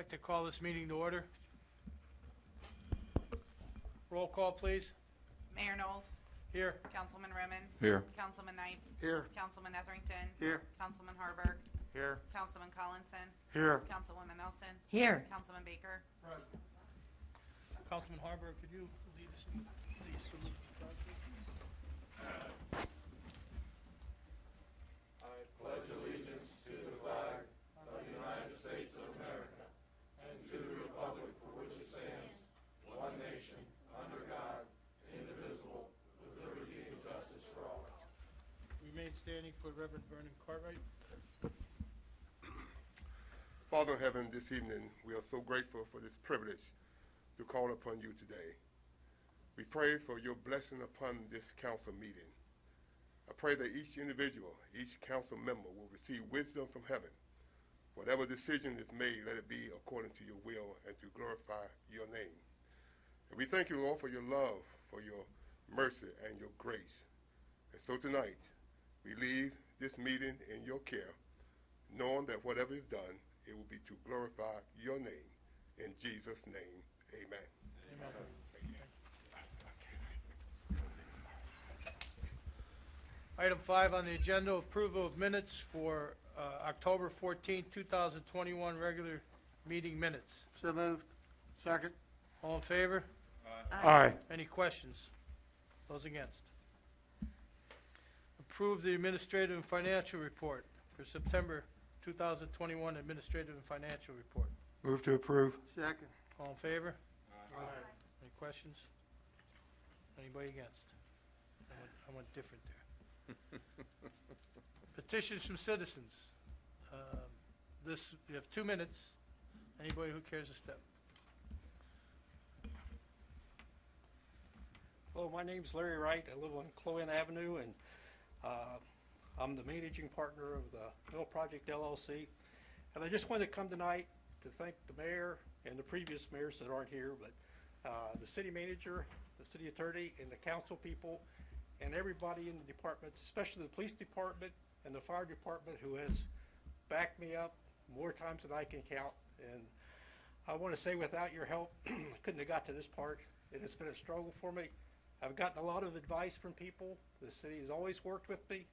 I'd like to call this meeting to order. Roll call, please. Mayor Knowles, Here. Councilman Remen, Here. Councilman Knight, Here. Councilman Etherington, Here. Councilman Harburg, Here. Councilman Collinson, Here. Councilwoman Nelson, Here. Councilman Baker. Councilman Harburg, could you lead us in the salute? Remain standing for Reverend Vernon Cartwright. Father in heaven, this evening, we are so grateful for this privilege to call upon you today. We pray for your blessing upon this council meeting. I pray that each individual, each council member will receive wisdom from heaven. Whatever decision is made, let it be according to your will and to glorify your name. And we thank you, Lord, for your love, for your mercy, and your grace. And so tonight, we leave this meeting in your care, knowing that whatever is done, it will be to glorify your name. In Jesus' name, amen. Amen. Item 5 on the agenda, approval of minutes for October 14, 2021, regular meeting minutes. So moved. Second. All in favor? Aye. Any questions? Those against? Approve the administrative and financial report for September 2021 administrative and financial report. Move to approve. Second. All in favor? Aye. Any questions? Anybody against? I went different there. Petitions from citizens. You have 2 minutes. Anybody who cares to step. Hello, my name's Larry Wright. I live on Clowen Avenue, and I'm the managing partner of the Mill Project LLC. And I just wanted to come tonight to thank the mayor and the previous mayors that aren't here, but the city manager, the city attorney, and the council people, and everybody in the departments, especially the police department and the fire department, who has backed me up more times than I can count. And I want to say, without your help, I couldn't have got to this part. It has been a struggle for me. I've gotten a lot of advice from people. The city has always worked with me.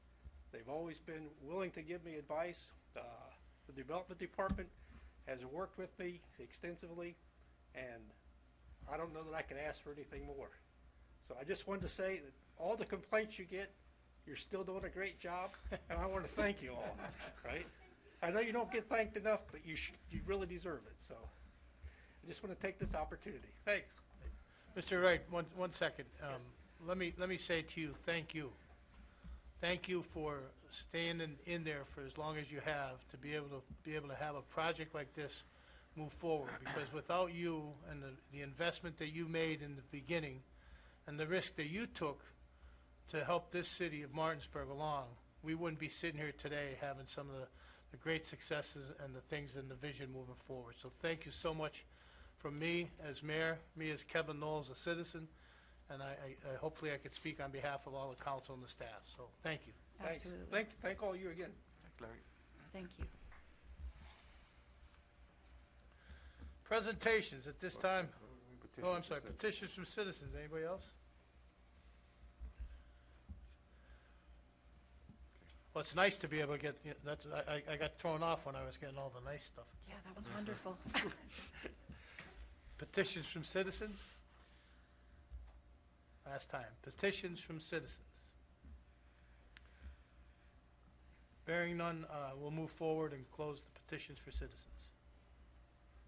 They've always been willing to give me advice. The development department has worked with me extensively, and I don't know that I can ask for anything more. So I just wanted to say that all the complaints you get, you're still doing a great job, and I want to thank you all, right? I know you don't get thanked enough, but you really deserve it. So I just want to take this opportunity. Thanks. Mr. Wright, one second. Let me say to you, thank you. Thank you for staying in there for as long as you have to be able to have a project like this move forward. Because without you and the investment that you made in the beginning and the risk that you took to help this city of Martinsburg along, we wouldn't be sitting here today having some of the great successes and the things in the vision moving forward. So thank you so much from me as mayor, me as Kevin Knowles, a citizen, and I hopefully I could speak on behalf of all the council and the staff. So thank you. Thanks. Absolutely. Thank all you again. Thank you. Presentations at this time. Oh, I'm sorry, petitions from citizens. Anybody else? Well, it's nice to be able to get, I got thrown off when I was getting all the nice stuff. Yeah, that was wonderful. Petitions from citizens? Last time. Petitions from citizens. Bearing none, we'll move forward and close the petitions for citizens.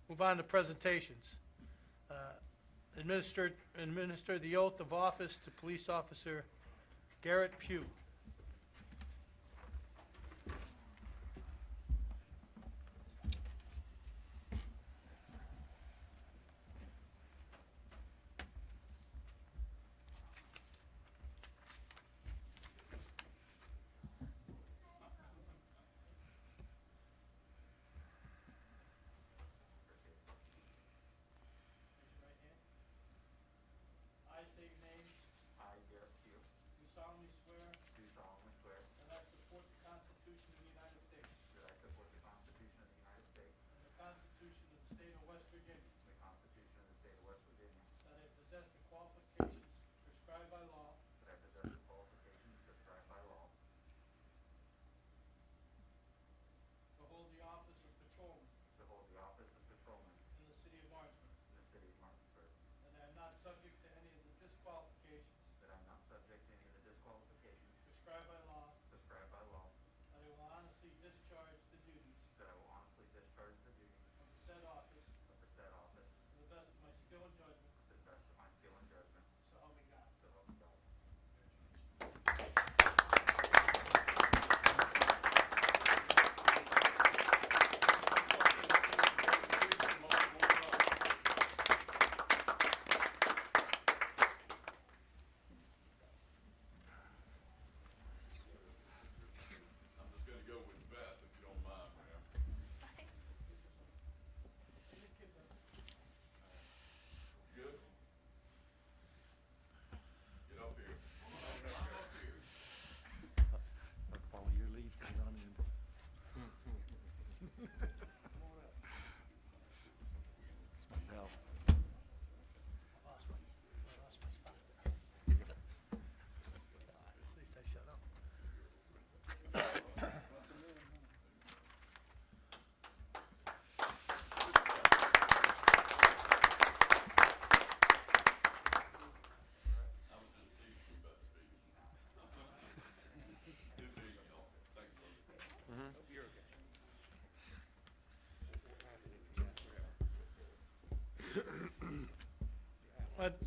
Move on to presentations. Administer the oath of office to Police Officer Garrett Pugh. I state your name. I, Garrett Pugh, Do solemnly swear do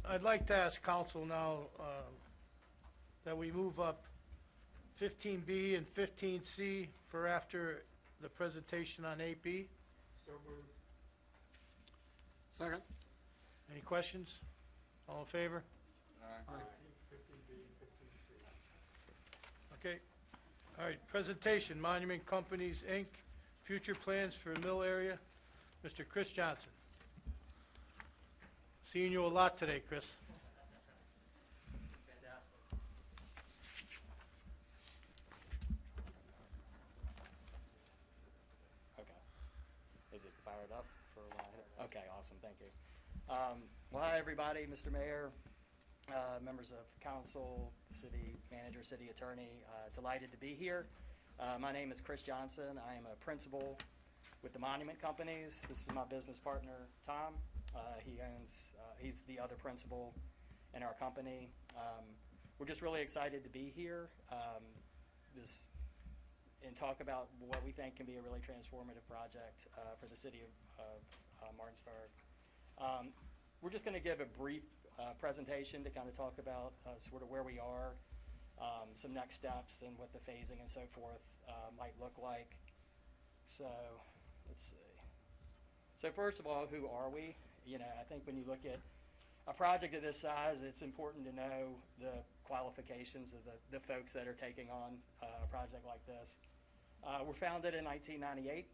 I'd like to ask council now that we move up 15B and 15C for after the presentation on 8B. Second. Any questions? All in favor? Okay. All right, presentation, Monument Companies, Inc., future plans for mill area. Mr. Chris Johnson. Seeing you a lot today, Chris. Okay. Is it fired up for a while? Okay, awesome, thank you. Well, hi, everybody, Mr. Mayor, members of council, city manager, city attorney, delighted to be here. My name is Chris Johnson. I am a principal with the Monument Companies. This is my business partner, Tom. He's the other principal in our company. We're just really excited to be here and talk about what we think can be a really transformative project for the city of Martinsburg. We're just going to give a brief presentation to kind of talk about sort of where we are, some next steps, and what the phasing and so forth might look like. So let's see. So first of all, who are we? You know, I think when you look at a project of this size, it's important to know the qualifications of the folks that are taking on a project like this. We're founded in 1998.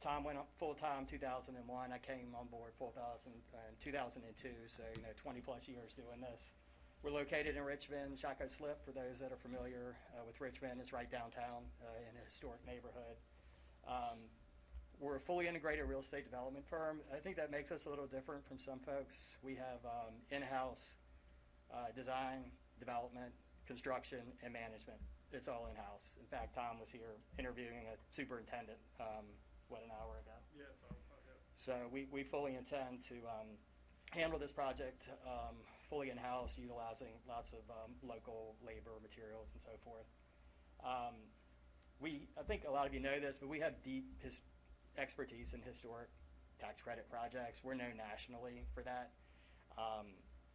Tom went full-time 2001. I came on board full-time in 2002, so 20-plus years doing this. We're located in Richmond, Shockoe Slip, for those that are familiar with Richmond. It's right downtown in a historic neighborhood. We're a fully integrated real estate development firm. I think that makes us a little different from some folks. We have in-house design, development, construction, and management. It's all in-house. In fact, Tom was here interviewing a superintendent, an hour ago? Yeah. So we fully intend to handle this project fully in-house, utilizing lots of local labor, materials, and so forth. I think a lot of you know this, but we have deep expertise in historic tax credit projects. We're known nationally for that.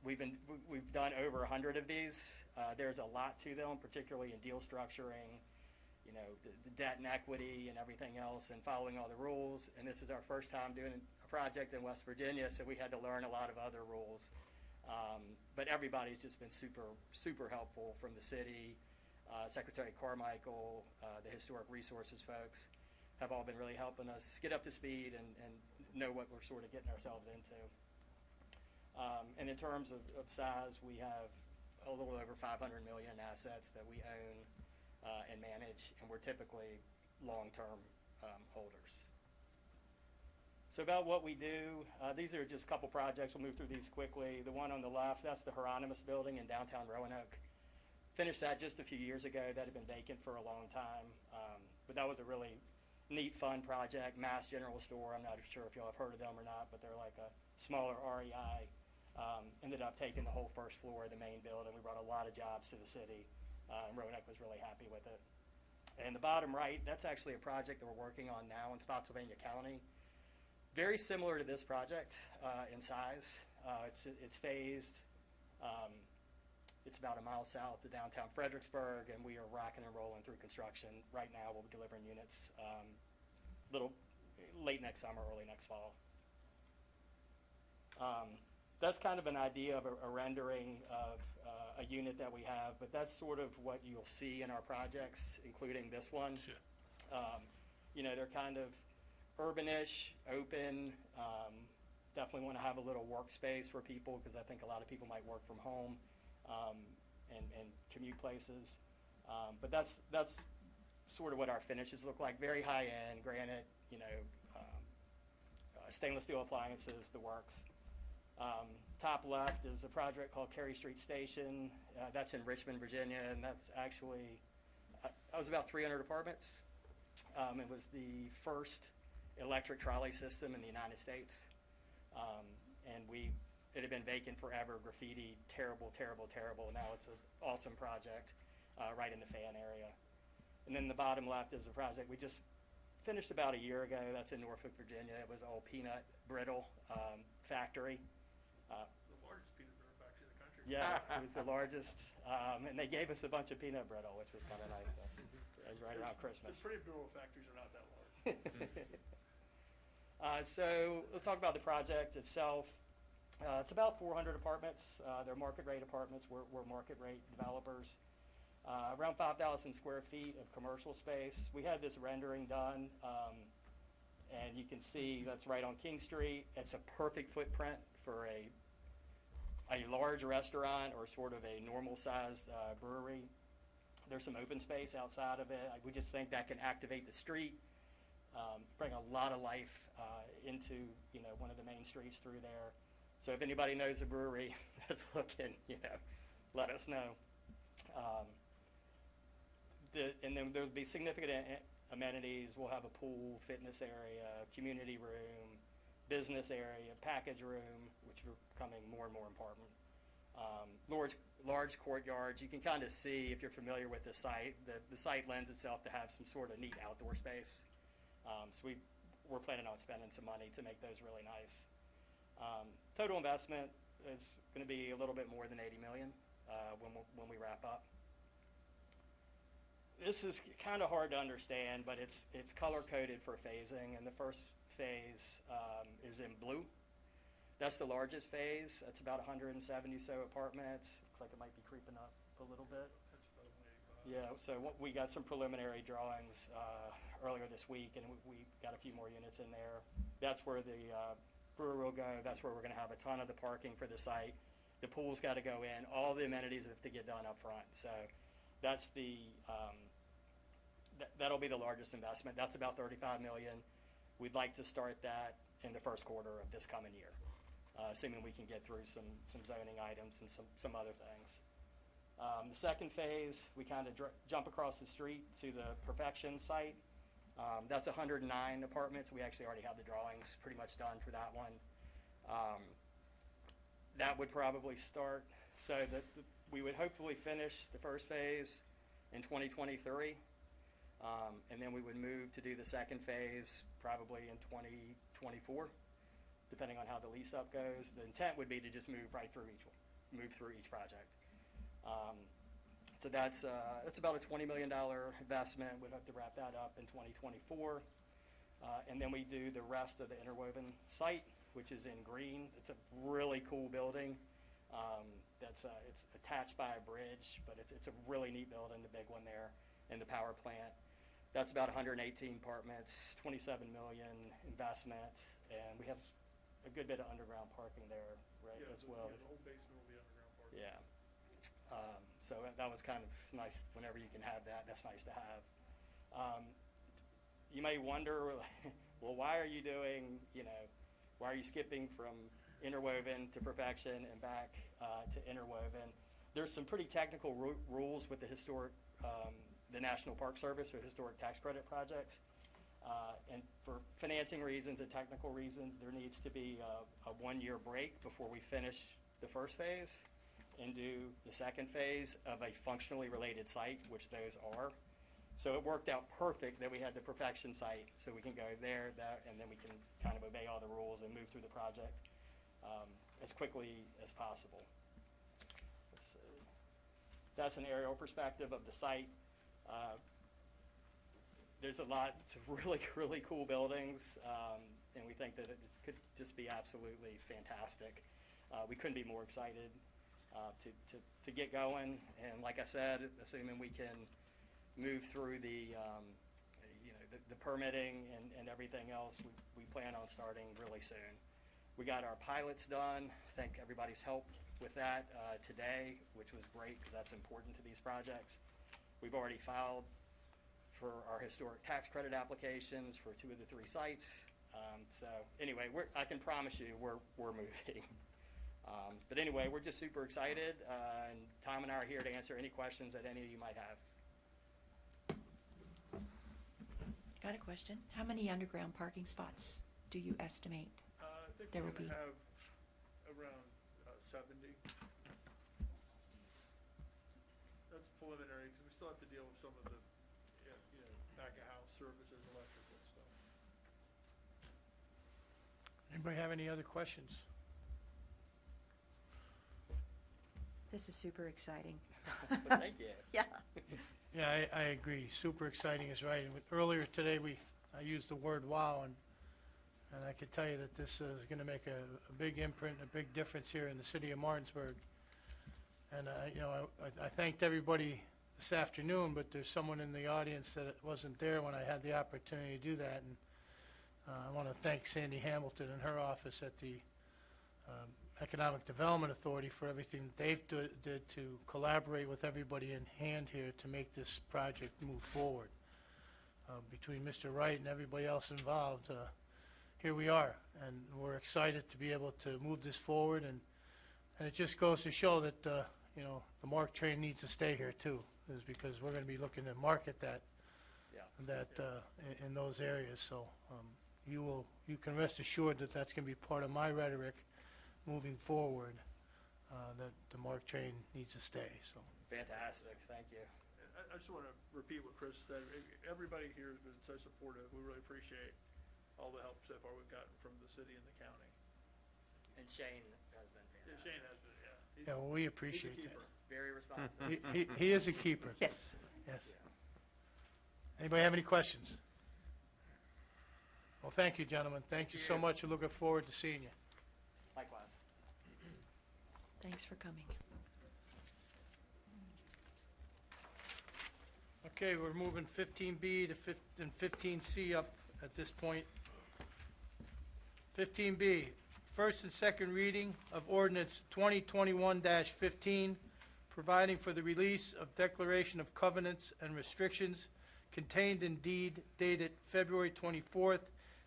We've done over 100 of these. There's a lot to them, particularly in deal structuring, the debt and equity and everything else, and following all the rules. And this is our first time doing a project in West Virginia, so we had to learn a lot of other rules. But everybody's just been super, super helpful, from the city, Secretary Carmichael, the Historic Resources folks have all been really helping us get up to speed and know what we're sort of getting ourselves into. And in terms of size, we have a little over 500 million in assets that we own and manage, and we're typically long-term holders. So about what we do, these are just a couple projects. We'll move through these quickly. The one on the left, that's the Hieronymus Building in downtown Roanoke. Finished that just a few years ago. That had been vacant for a long time, but that was a really neat, fun project. Mass General Store, I'm not sure if y'all have heard of them or not, but they're like a smaller REI. Ended up taking the whole first floor of the main building. We brought a lot of jobs to the city. And Roanoke was really happy with it. And the bottom right, that's actually a project that we're working on now in Spotsylvania County. Very similar to this project in size. It's phased. It's about a mile south of downtown Fredericksburg, and we are rocking and rolling through construction. Right now, we'll be delivering units late next summer, early next fall. That's kind of an idea of a rendering of a unit that we have, but that's sort of what you'll see in our projects, including this one. Sure. They're kind of urbanish, open. Definitely want to have a little workspace for people, because I think a lot of people might work from home and commute places. But that's sort of what our finishes look like. Very high end, granite, stainless steel appliances, the works. Top left is a project called Cary Street Station. That's in Richmond, Virginia, and that's actually, that was about 300 apartments. It was the first electric trolley system in the United States. And it had been vacant forever, graffiti, terrible, terrible, terrible. Now it's an awesome project right in the fan area. And then the bottom left is a project we just finished about a year ago. That's in Norfolk, Virginia. It was all peanut brittle factory. The largest peanut butter factory in the country. Yeah, it was the largest, and they gave us a bunch of peanut brittle, which was kind of nice. It was right around Christmas. The pretty brittle factories are not that large. So we'll talk about the project itself. It's about 400 apartments. They're market rate apartments. We're market rate developers. Around 5,000 square feet of commercial space. We had this rendering done, and you can see that's right on King Street. It's a perfect footprint for a large restaurant or sort of a normal-sized brewery. There's some open space outside of it. We just think that can activate the street, bring a lot of life into one of the main streets through there. So if anybody knows a brewery that's looking, let us know. And then there'll be significant amenities. We'll have a pool, fitness area, community room, business area, package room, which are becoming more and more important. Large courtyards. You can kind of see, if you're familiar with the site, the site lends itself to have some sort of neat outdoor space. So we're planning on spending some money to make those really nice. Total investment is going to be a little bit more than $80 million when we wrap up. This is kind of hard to understand, but it's color coded for phasing, and the first phase is in blue. That's the largest phase. That's about 170 so apartments. Looks like it might be creeping up a little bit. That's about 185. Yeah, so we got some preliminary drawings earlier this week, and we got a few more units in there. That's where the brewery will go. That's where we're going to have a ton of the parking for the site. The pool's got to go in. All the amenities have to get done up front. So that's that'll be the largest investment. That's about $35 million. We'd like to start that in the first quarter of this coming year, assuming we can get through some zoning items and some other things. The second phase, we kind of jump across the street to the Perfection site. That's 109 apartments. We actually already have the drawings pretty much done for that one. That would probably start, so that we would hopefully finish the first phase in 2023. And then we would move to do the second phase probably in 2024, depending on how the lease up goes. The intent would be to just move through each project. So that's about a $20 million investment. We'd have to wrap that up in 2024. And then we do the rest of the Interwoven site, which is in green. It's a really cool building. It's attached by a bridge, but it's a really neat building, the big one there, and the power plant. That's about 118 apartments, $27 million investment, and we have a good bit of underground parking there, right, as well. Yeah, the whole basement will be underground parking. Yeah. So that was kind of nice. Whenever you can have that, that's nice to have. You may wonder, well, why are you skipping from Interwoven to Perfection and back to Interwoven? There's some pretty technical rules with the National Park Service or historic tax credit projects. And for financing reasons and technical reasons, there needs to be a 1-year break before we finish the first phase and do the second phase of a functionally related site, which those are. So it worked out perfect that we had the Perfection site, so we can go there, and then we can kind of obey all the rules and move through the project as quickly as possible. Let's see. That's an aerial perspective of the site. There's a lot of really, really cool buildings, and we think that it could just be absolutely fantastic. We couldn't be more excited to get going, and like I said, assuming we can move through the permitting and everything else, we plan on starting really soon. We got our pilots done. Thank everybody's help with that today, which was great because that's important to these projects. We've already filed for our historic tax credit applications for 2 of the 3 sites. So anyway, I can promise you we're moving. But anyway, we're just super excited, and Tom and I are here to answer any questions that any of you might have. Got a question. How many underground parking spots do you estimate? I think There we're will going to be. have around 70. That's preliminary because we still have to deal with some of the back of house services, electrical stuff. Anybody have any other questions? This is super exciting. Thank you. Yeah. Yeah, I agree. Super exciting is right. And earlier today, I used the word wow, and I could tell you that this is going to make a big imprint, a big difference here in the city of Martinsburg. And, I thanked everybody this afternoon, but there's someone in the audience that wasn't there when I had the opportunity to do that. And I want to thank Sandy Hamilton and her office at the Economic Development Authority for everything that they've did to collaborate with everybody in hand here to make this project move forward. Between Mr. Wright and everybody else involved, here we are, and we're excited to be able to move this forward, and it just goes to show that, the MARC train needs to stay here too, is because we're going to be looking to market that, Yeah. in those areas, so you can rest assured that that's going to be part of my rhetoric moving forward, that the MARC train needs to stay, so. Fantastic. Thank you. I just want to repeat what Chris said. Everybody here has been so supportive. We really appreciate all the help so far we've gotten from the city and the county. And Shane has been Yeah, fantastic. Shane has been, yeah. Yeah, well, we He's a appreciate that. keeper. Very responsive. He is a keeper. Yes. Yes. Anybody have any questions? Well, thank you, gentlemen. Thank you so much. We're looking forward to seeing you. Likewise. Thanks for coming. Okay, we're moving 15B and 15C up at this point. 15B, first and second reading of ordinance 2021-15, providing for the release of declaration of covenants and restrictions contained in deed dated February 24th,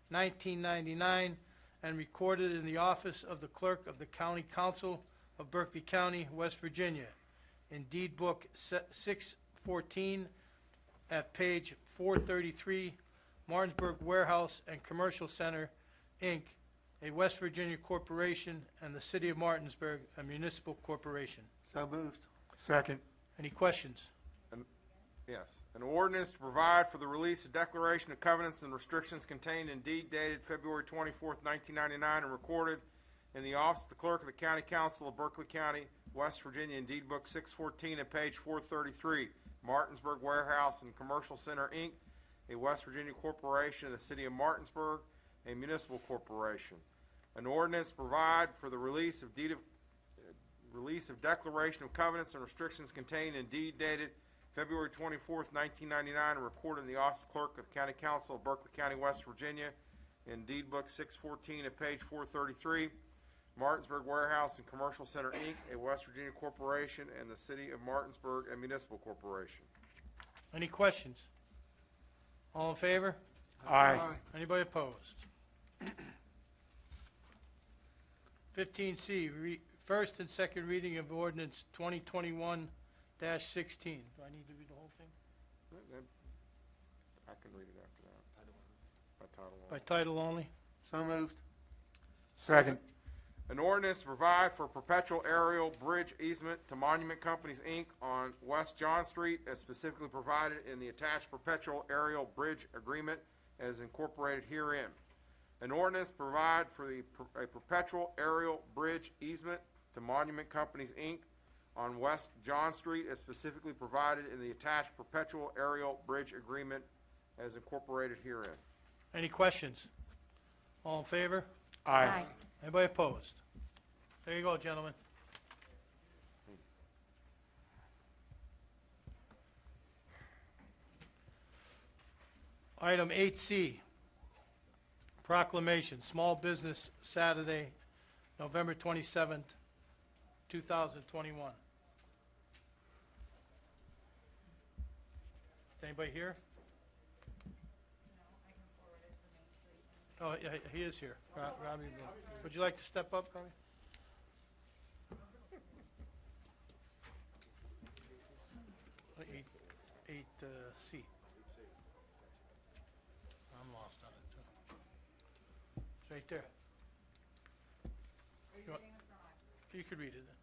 1999, and recorded in the office of the clerk of the county council of Berkeley County, West Virginia, in deed book 614 at page 433, Martinsburg Warehouse and Commercial Center, Inc., a West Virginia corporation, and the city of Martinsburg, a municipal corporation. So moved. Second. Any questions? Yes. An ordinance to provide for the release of declaration of covenants and restrictions contained in deed dated February 24th, 1999, and recorded in the office of the clerk of the county council of Berkeley County, West Virginia, in deed book 614 at page 433, Martinsburg Warehouse and Commercial Center, Inc., a West Virginia corporation in the city of Martinsburg, a municipal corporation. An ordinance to provide for the release of declaration of covenants and restrictions contained in deed dated February 24th, 1999, and recorded in the office of clerk of the county council of Berkeley County, West Virginia, in deed book 614 at page 433, Martinsburg Warehouse and Commercial Center, Inc., a West Virginia corporation, and the city of Martinsburg, a municipal corporation. Any questions? All in favor? Aye. Anybody opposed? 15C, first and second reading of ordinance 2021-16. Do I need to read the whole thing? I can read it after that. By title only. By title only? So moved. Second. An ordinance to provide for perpetual aerial bridge easement to Monument Companies, Inc. on West John Street as specifically provided in the attached perpetual aerial bridge agreement as incorporated herein. An ordinance to provide for a perpetual aerial bridge easement to Monument Companies, Inc. on West John Street as specifically provided in the attached perpetual aerial bridge agreement as incorporated herein. Any questions? All in favor? Aye. Anybody opposed? There you go, gentlemen. Item 8C, proclamation, Small Business Saturday, November 27th, 2021. Anybody here? Oh, yeah, he is here. Robbie, would you like to step up, Robbie? Eight C. I'm lost on it, too. It's right there. You could read it then.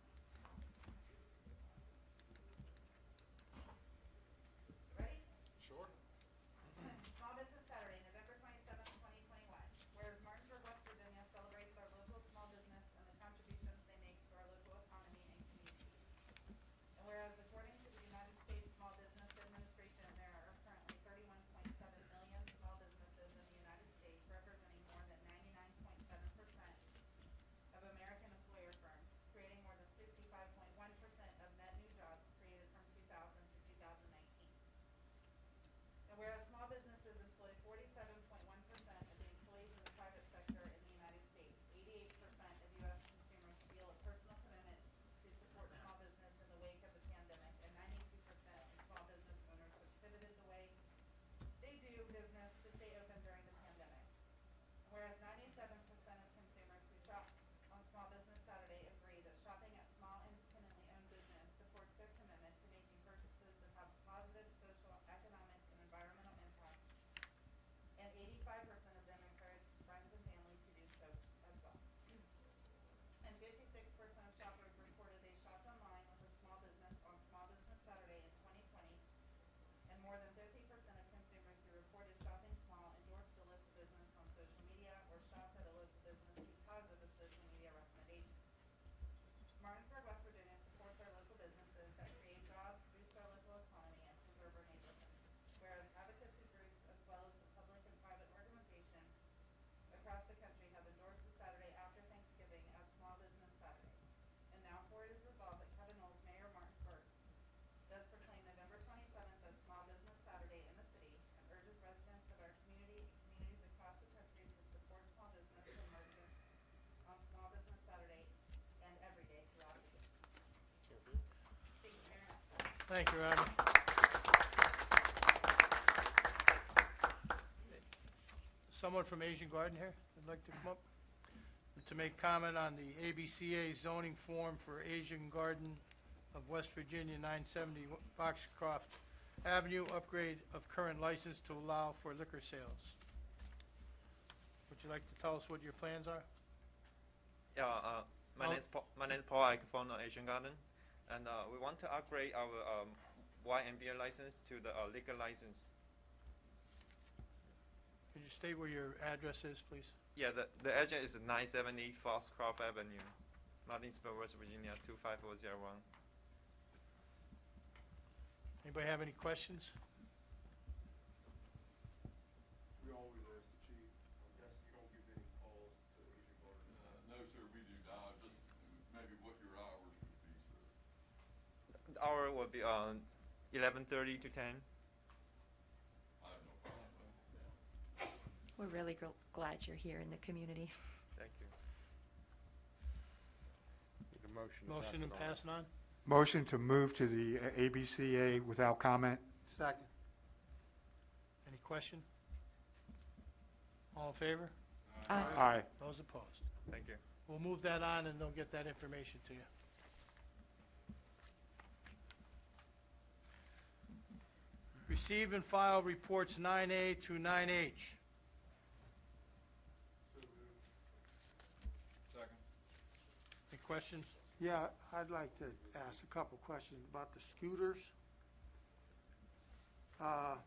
Ready? Sure. Small Business Saturday, November 27th, 2021. Whereas Martinsburg, West Virginia celebrates Thank you, Robbie. Someone from Asian Garden here would like to come up to make comment on the ABCA zoning form for Asian Garden of West Virginia, 970 Foxcroft Avenue, upgrade of current license to allow for liquor sales. Would you like to tell us what your plans are? Yeah, my Oh. name is Paul. I from Asian Garden, and we want to upgrade our wine and beer license to the liquor license. Could you state where your address is, please? Yeah, the address is 970 Foxcroft Avenue, Martinsburg, West Virginia 25401. Anybody have any questions? We always ask the chief, I guess you don't give any calls to Asian Garden. No, sir, we do not. Just maybe what your hours would be, sir. The hour will be 11:30 to 10. I have no problem with that. We're really glad you're here in the community. Thank you. Need a motion to Motion and pass it on? Motion to move to the ABCA without comment? Second. Any question? All in favor? Aye. Aye. Those opposed? Thank you. We'll move that on and they'll get that information to you. Receive and file reports 9A through 9H. Second. Any questions? Yeah, I'd like to ask a couple questions about the scooters. I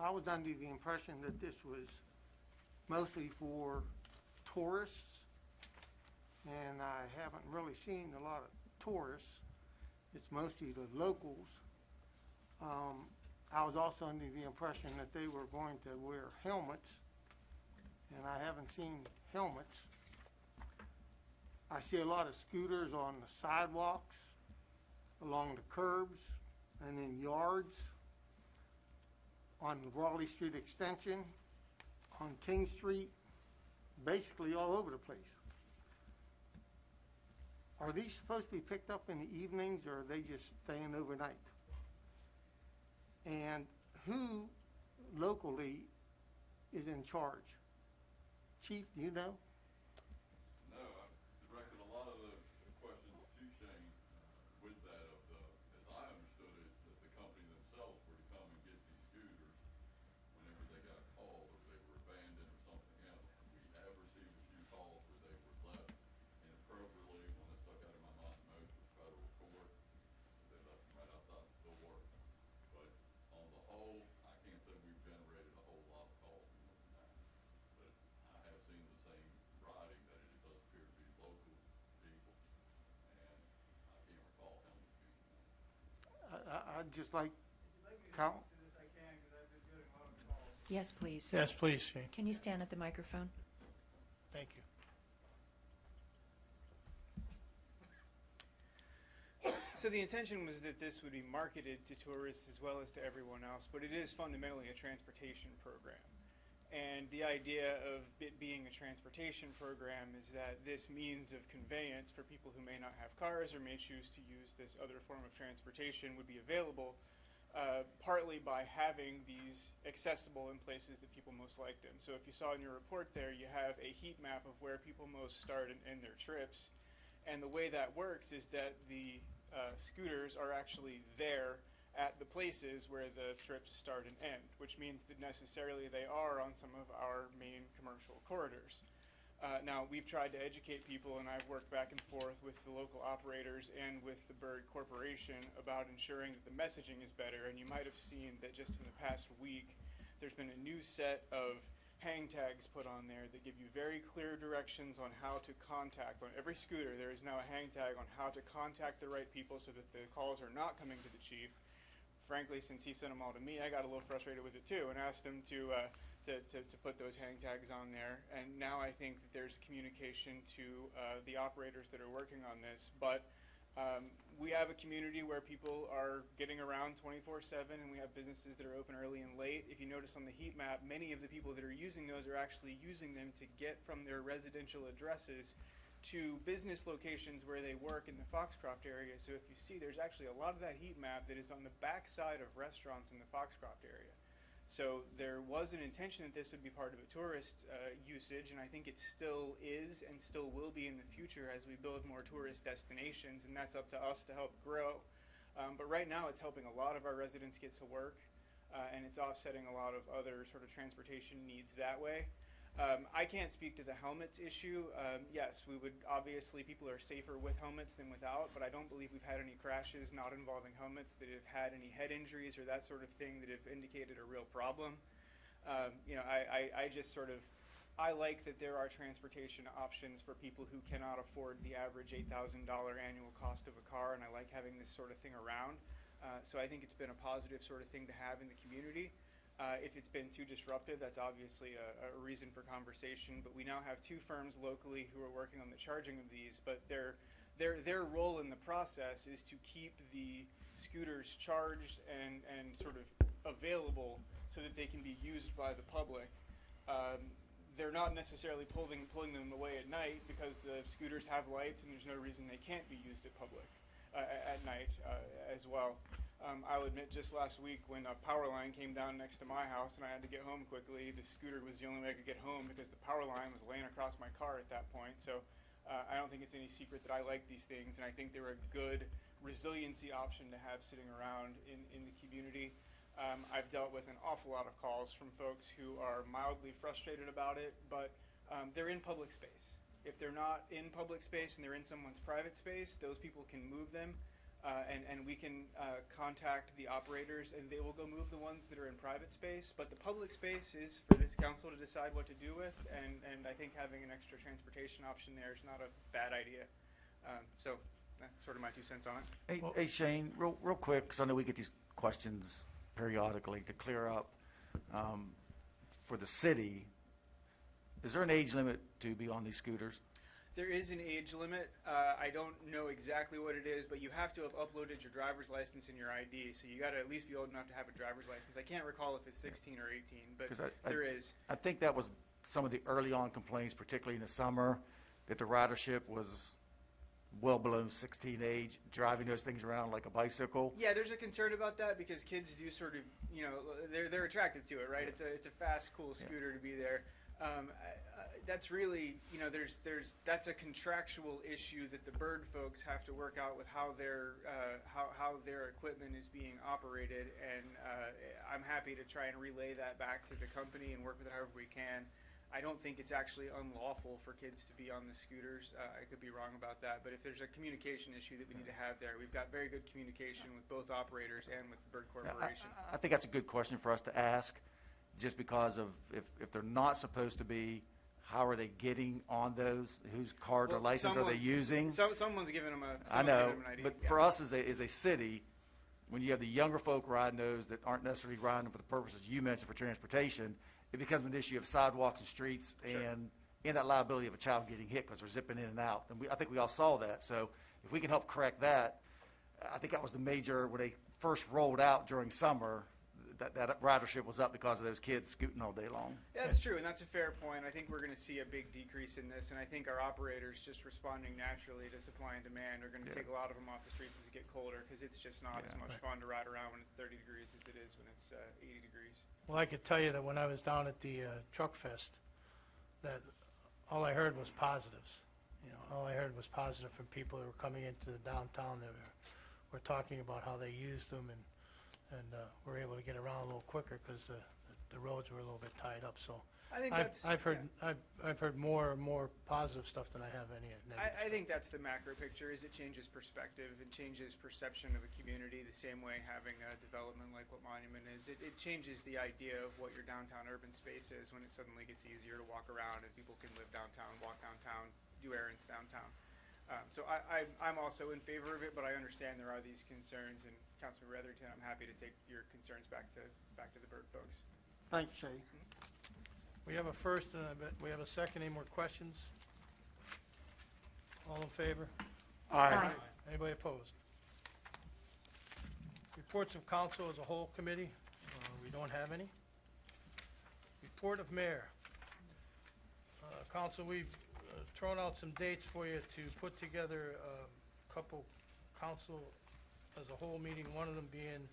was under the impression that this was mostly for tourists, and I haven't really seen a lot of tourists. It's mostly the locals. I was also under the impression that they were going to wear helmets, and I haven't seen helmets. I see a lot of scooters on the sidewalks, along the curbs, and in yards, on Raleigh Street Extension, on King Street, basically all over the place. Are these supposed to be picked up in the evenings, or are they just staying overnight? And who locally is in charge? Chief, do you know? No, I directed a lot of the questions to Shane with that of the, as I understood it, that the company themselves were to come and get these scooters whenever they got called or they were abandoned or something else. We have received a few calls where they were left inappropriately. One that stuck out in my mind most was federal court. They left them right outside the door. But on the whole, I can't say we've generated a whole lot of calls more than that. But I have seen the same writing that it does appear to be local people, and I can't recall how many people. I'd just like count. Yes, please. Yes, please, Shane. Can you stand at the microphone? Thank you. So the intention was that this would be marketed to tourists as well as to everyone else, but it is fundamentally a transportation program. And the idea of it being a transportation program is that this means of conveyance for people who may not have cars or may choose to use this other form of transportation would be available, partly by having these accessible in places that people most like them. So if you saw in your report there, you have a heat map of where people most start and end their trips. And the way that works is that the scooters are actually there at the places where the trips start and end, which means that necessarily they are on some of our main commercial corridors. Now, we've tried to educate people, and I've worked back and forth with the local operators and with the Bird Corporation about ensuring that the messaging is better, and you might have seen that just in the past week, there's been a new set of hang tags put on there that give you very clear directions on how to contact. On every scooter, there is now a hang tag on how to contact the right people so that the calls are not coming to the chief. Frankly, since he sent them all to me, I got a little frustrated with it too and asked him to put those hang tags on there. And now I think that there's communication to the operators that are working on this. But we have a community where people are getting around 24/7, and we have businesses that are open early and late. If you notice on the heat map, many of the people that are using those are actually using them to get from their residential addresses to business locations where they work in the Foxcroft area. So if you see, there's actually a lot of that heat map that is on the back side of restaurants in the Foxcroft area. So there was an intention that this would be part of a tourist usage, and I think it still is and still will be in the future as we build more tourist destinations, and that's up to us to help grow. But right now it's helping a lot of our residents get to work, and it's offsetting a lot of other sort of transportation needs that way. I can't speak to the helmets issue. Yes, we would obviously, people are safer with helmets than without, but I don't believe we've had any crashes not involving helmets that have had any head injuries or that sort of thing that have indicated a real problem. You know, I just sort of, I like that there are transportation options for people who cannot afford the average $8,000 annual cost of a car, and I like having this sort of thing around. So I think it's been a positive sort of thing to have in the community. If it's been too disruptive, that's obviously a reason for conversation. But we now have 2 firms locally who are working on the charging of these. But their role in the process is to keep the scooters charged and sort of available so that they can be used by the public. They're not necessarily pulling them away at night because the scooters have lights and there's no reason they can't be used at night as well. I'll admit, just last week when a power line came down next to my house and I had to get home quickly, the scooter was the only way I could get home because the power line was laying across my car at that point. So I don't think it's any secret that I like these things, and I think they're a good resiliency option to have sitting around in the community. I've dealt with an awful lot of calls from folks who are mildly frustrated about it, but they're in public space. If they're not in public space and they're in someone's private space, those people can move them. And we can contact the operators, and they will go move the ones that are in private space. But the public space is for this council to decide what to do with, and I think having an extra transportation option there is not a bad idea. So that's sort of my 2 cents on it. Hey Shane, real quick, because I know we get these questions periodically to clear up. For the city, is there an age limit to be on these scooters? There is an age limit. I don't know exactly what it is, but you have to have uploaded your driver's license and your ID. So you got to at least be old enough to have a driver's license. I can't recall if it's 16 or 18, but there is. I think that was some of the early on complaints, particularly in the summer, that the ridership was well below 16 age, driving those things around like a bicycle. Yeah, there's a concern about that because kids do sort of, you know, they're attracted to it, right? Yeah. It's a fast, cool scooter to be there. That's really, you know, that's a contractual issue that the Bird folks have to work out with how their equipment is being operated, and I'm happy to try and relay that back to the company and work with it however we can. I don't think it's actually unlawful for kids to be on the scooters. I could be wrong about that, but if there's a communication issue that we need to have there, we've got very good communication with both operators and with the Bird Corporation. I think that's a good question for us to ask, just because of if they're not supposed to be, how are they getting on those? Whose card or license are they using? Someone's giving them I know, an ID. but for us as a city, when you have the younger folk riding those that aren't necessarily riding for the purposes you mentioned for transportation, it becomes an issue of sidewalks and streets and that liability of a child getting hit because they're zipping in and out. And I think we all saw that. So if we can help correct that, I think that was the major, when they first rolled out during summer, that ridership was up because of those kids scooting all day long. Yeah, that's true, and that's a fair point. I think we're going to see a big decrease in this, and I think our operators, just responding naturally to supply and demand, are going to take a lot of them off the streets as it get colder, because it's just not as much fun to ride around when it's 30 degrees as it is when it's 80 degrees. Well, I could tell you that when I was down at the Truck Fest, that all I heard was positives. You know, all I heard was positive from people that were coming into the downtown that were talking about how they used them and were able to get around a little quicker because the roads were a little bit tied up. So I think I've heard more and more positive stuff than I have any negative. I think that's the macro picture. Is it changes perspective, it changes perception of a community. The same way having a development like what Monument is, it changes the idea of what your downtown urban space is when it suddenly gets easier to walk around and people can live downtown, walk downtown, do errands downtown. So I'm also in favor of it, but I understand there are these concerns, and Councilman Retherton, I'm happy to take your concerns back to the Bird folks. Thank you, Shay. We have a first and we have a second. Any more questions? All in favor? Aye. Anybody opposed? Reports of council as a whole committee. We don't have any. Report of mayor. Council, we've thrown out some dates for you to put together a couple council as a whole meeting, one of them being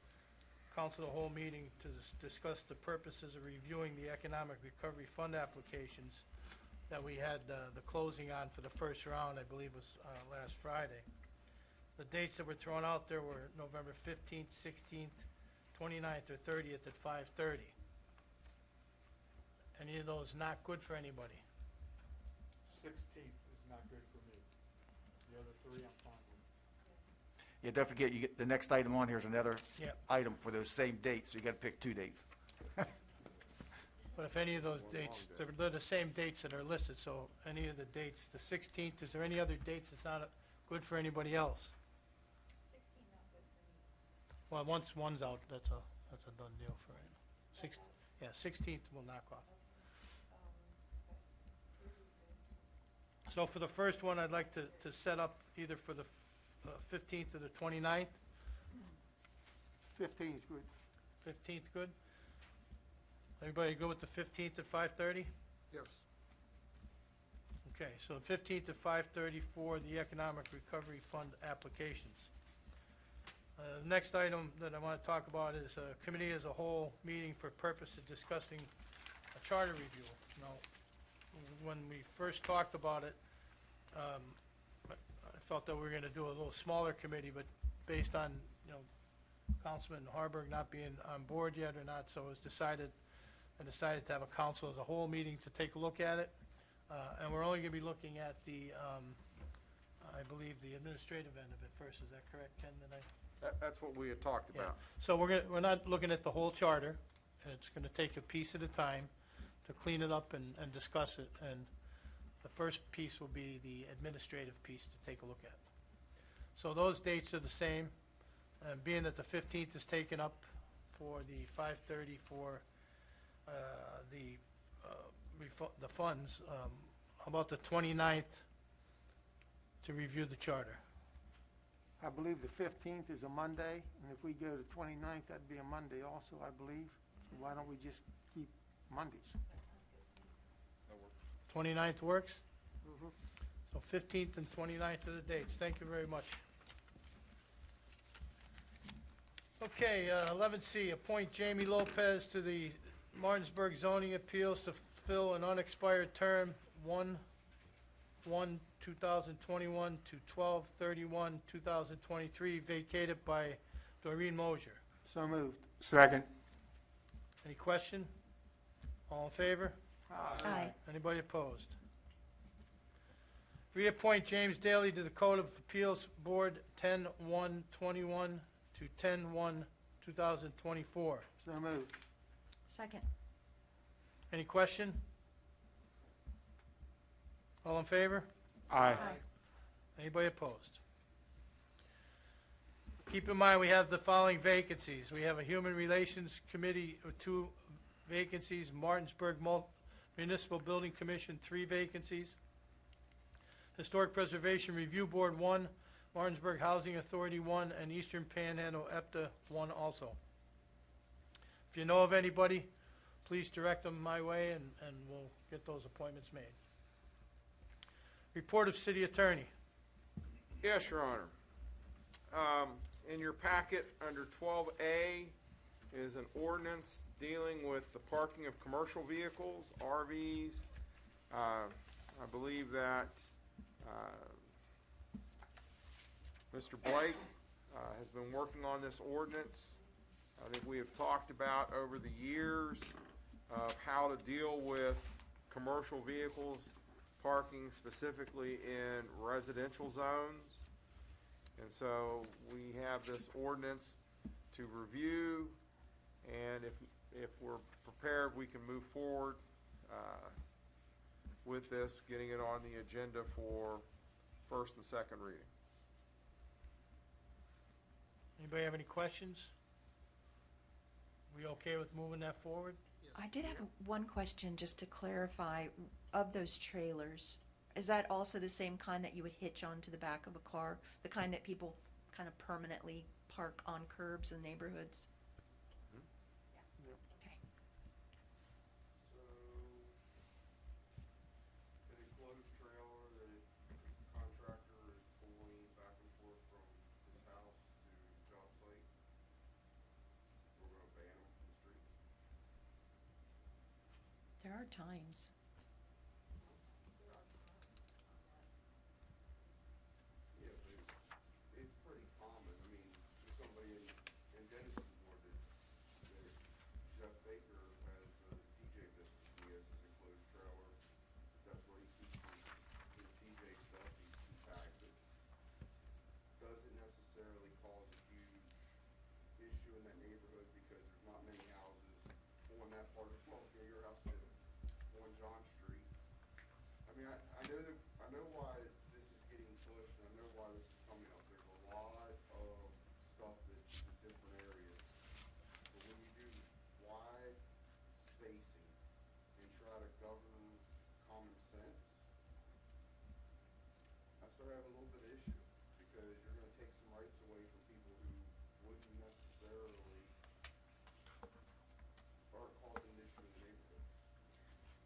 council of the whole meeting to discuss the purposes of reviewing the Economic Recovery Fund applications that we had the closing on for the first round, I believe was last Friday. The dates that were thrown out there were November 15th, 16th, 29th, or 30th at 5:30. Any of those not good for anybody? 16th is not good for me. The other three, I'm fine with. Yeah, don't forget, you get, the next item on here is another Yep. item for those same dates, so you gotta pick 2 dates. But if any of those dates, they're the same dates that are listed, so any of the dates, the 16th, is there any other dates that's not good for anybody else? 16 not good for me. Well, once one's out, that's a done deal for it. 16th will knock off. So for the first one, I'd like to set up either for the 15th or the 29th. 15 is good. 15th, good? Everybody good with the 15th at 5:30? Yes. Okay, so the 15th at 5:30 for the Economic Recovery Fund applications. The next item that I want to talk about is a committee as a whole meeting for purpose of discussing a charter review. Now, when we first talked about it, I felt that we were going to do a little smaller committee, but based on, Councilman Harburg not being on board yet or not, so it was decided to have a council as a whole meeting to take a look at it. And we're only going to be looking at the, I believe, the administrative end of it first. Is that correct, Ken? That's what we had talked Yeah. about. So we're not looking at the whole charter. It's going to take a piece at a time to clean it up and discuss it. And the first piece will be the administrative piece to take a look at. So those dates are the same. And being that the 15th is taken up for the 5:30 for the funds, how about the 29th to review the charter? I believe the 15th is a Monday, and if we go to 29th, that'd be a Monday also, I believe. So why don't we just keep Mondays? 29th works? So 15th and 29th are the dates. Thank you very much. Okay, 11C, appoint Jamie Lopez to the Martinsburg Zoning Appeals to fill an unexpired term, 1/1/2021 to 12/31/2023, vacated by Doreen Mosier. So moved. Second. Any question? All in favor? Aye. Anybody opposed? Reappoint James Daly to the Code of Appeals Board 10/1/21 to 10/1/2024. So moved. Second. Any question? All in favor? Aye. Anybody opposed? Keep in mind, we have the following vacancies. We have a Human Relations Committee with 2 vacancies, Martinsburg Municipal Building Commission, 3 vacancies, Historic Preservation Review Board, 1, Martinsburg Housing Authority, 1, and Eastern Panhandle EPTA, 1 also. If you know of anybody, please direct them my way, and we'll get those appointments made. Report of City Attorney. Yes, Your Honor. In your packet, under 12A, is an ordinance dealing with the parking of commercial vehicles, RVs. I believe that Mr. Blake has been working on this ordinance. I think we have talked about over the years of how to deal with commercial vehicles parking specifically in residential zones. And so we have this ordinance to review, and if we're prepared, we can move forward with this, getting it on the agenda for first and second reading. Anybody have any questions? We okay with moving that forward? I did have one question, just to clarify, of those trailers. Is that also the same kind that you would hitch onto the back of a car? The kind that people kind of permanently park on curbs in neighborhoods? Okay. So, an enclosed trailer hard times. Yeah, but it's pretty common. I mean, there's somebody in Denison where that Jeff Baker has a DJ business. He has his enclosed trailer. That's where he keeps his DJ stuff. He tags it. Doesn't necessarily cause a huge issue in that neighborhood because there's not many houses on that part of, well, yeah, your house too, on John Street. I mean, I know why this is getting pushed, and I know why this is coming up. There's a lot of stuff that's in different areas. But when you do wide spacing and try to govern common sense, I start having a little bit of issue, because you're gonna take some rights away from people who wouldn't necessarily start causing an issue in the neighborhood.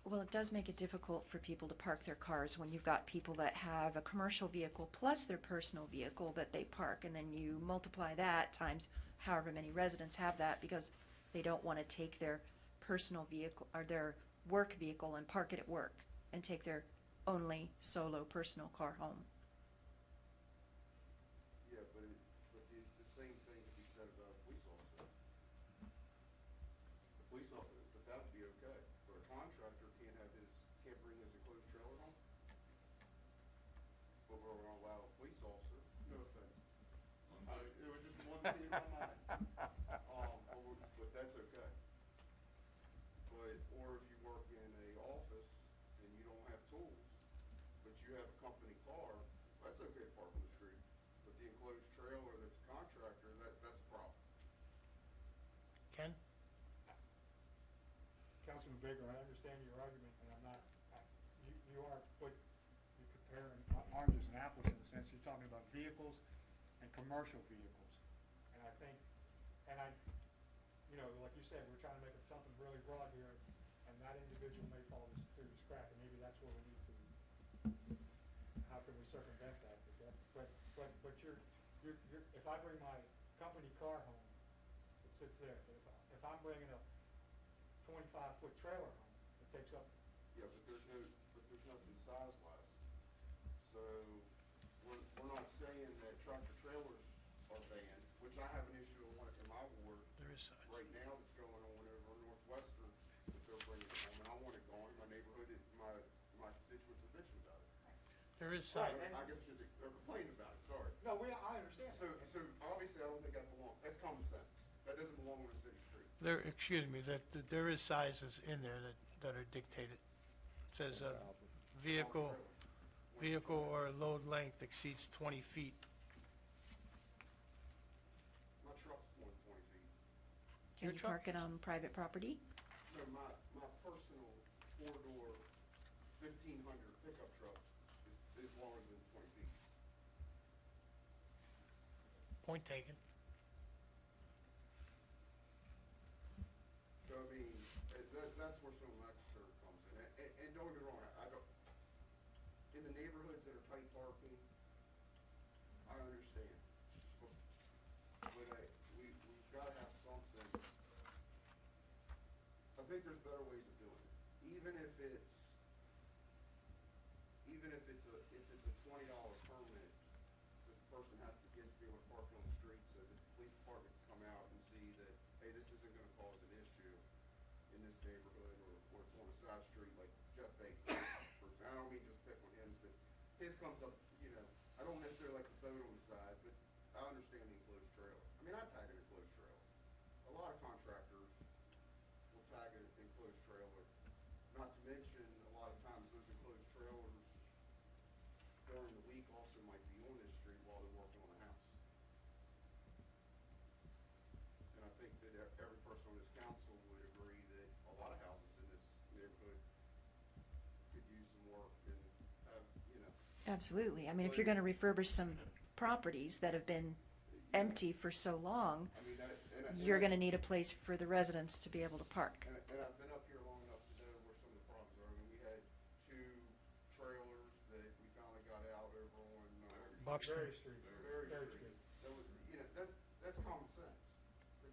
Well, it does make it difficult for people to park their cars when you've got people that have a commercial vehicle plus their personal vehicle that they park, and then you multiply that times however many residents have that because they don't want to take their personal vehicle or their work vehicle and park it at work and take their only solo personal car home. Yeah, but the same thing could be said about a police officer. A police officer, but that would be okay. But a contractor can't bring his enclosed trailer home? But we're gonna allow a police officer, no offense. It was just one thing in my mind. But that's okay. Or if you work in a office and you don't have tools, but you have a company car, that's okay to park on the street. But the enclosed trailer that's a contractor, that's a problem. Ken? Councilman Baker, I understand your argument, and I'm not, you are, but you're comparing oranges and apples in the sense you're talking about vehicles and commercial vehicles. And I think, like you said, we're trying to make it something really broad here, and that individual may fall through this crack, and maybe that's where we need to, how can we circumvent that? But you're, if I bring my company car home, it sits there, but if I'm bringing a 25-foot trailer home, it takes up. Yeah, but there's nothing size-wise. So we're not saying that tractor trailers are banned, which I have an issue in my ward There is size. right now that's going on over in Northwestern, that they're bringing it home, and I want it gone. My neighborhood, my constituents are bitching about it. There is size. I guess they're complaining about it, sorry. No, I understand. So obviously I don't think that belongs, that's common sense. That doesn't belong on a city street. Excuse me, that there is sizes in there that are dictated. It says vehicle or load length exceeds 20 feet. My truck's more than 20 feet. Can Your you truck park it on private property? No, my personal four-door 1500 pickup truck is longer than 20 feet. Point taken. So, I mean, that's where some of my concern comes in. And don't get me wrong, I don't, in the neighborhoods that are tight parking, I understand. But we've gotta have something. I think there's better ways of doing it. Even if it's a $20 permit, that the person has to get to be able to park on the street so that the police department can come out and see that, hey, this isn't gonna cause an issue in this neighborhood, or it's on a side street like Jeff Baker, for example. I don't mean just pick on him, but his comes up, I don't necessarily like the boat on the side, but I understand the enclosed trailer. I mean, I tag an enclosed trailer. A lot of contractors will tag an enclosed trailer, not to mention, a lot of times those enclosed trailers during the week also might be on this street while they're working on a house. And I think that every person on this council would agree that a lot of houses in this neighborhood could use some work and have, Absolutely. I mean, if you're going to refurbish some properties that have been empty for so long, I mean, you're going to need a place for the residents to be able to park. And I've been up here long enough to know where some of the problems are. I mean, we had 2 trailers that we finally got out over on, Buxton. Berry Street. Berry Street. That was, that's common sense.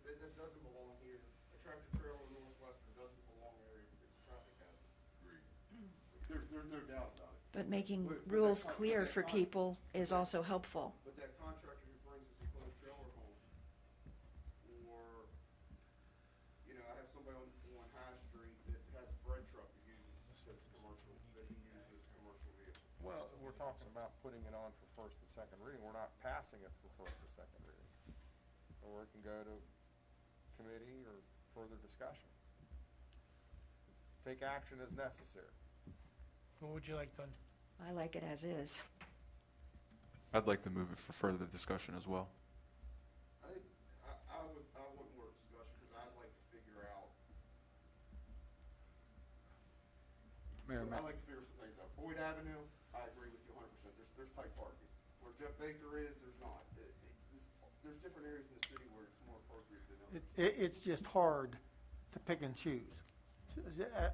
That doesn't belong here. A tractor trailer in Northwestern doesn't belong there. It's a traffic hazard. There's no doubt about it. But making But that rules con- but clear that for con- people is also helpful. But that contractor who brings us enclosed trailer home, or, you know, I have somebody on High Street that has a bread truck that uses, that's commercial, that he uses commercial vehicles. Well, we're talking about putting it on for first and second reading. We're not passing it for first or second reading. Or it can go to committee or further discussion. Take action as necessary. What would you like done? I like it as is. I'd like to move it for further discussion as well. I think, I want more discussion, because I'd like to figure out, Mayor, I'd like to figure some things out. Boyd Avenue, I agree with you 100%. There's tight parking. Where Jeff Baker is, there's not. There's different areas in the city where it's more appropriate than others. It's just hard to pick and choose.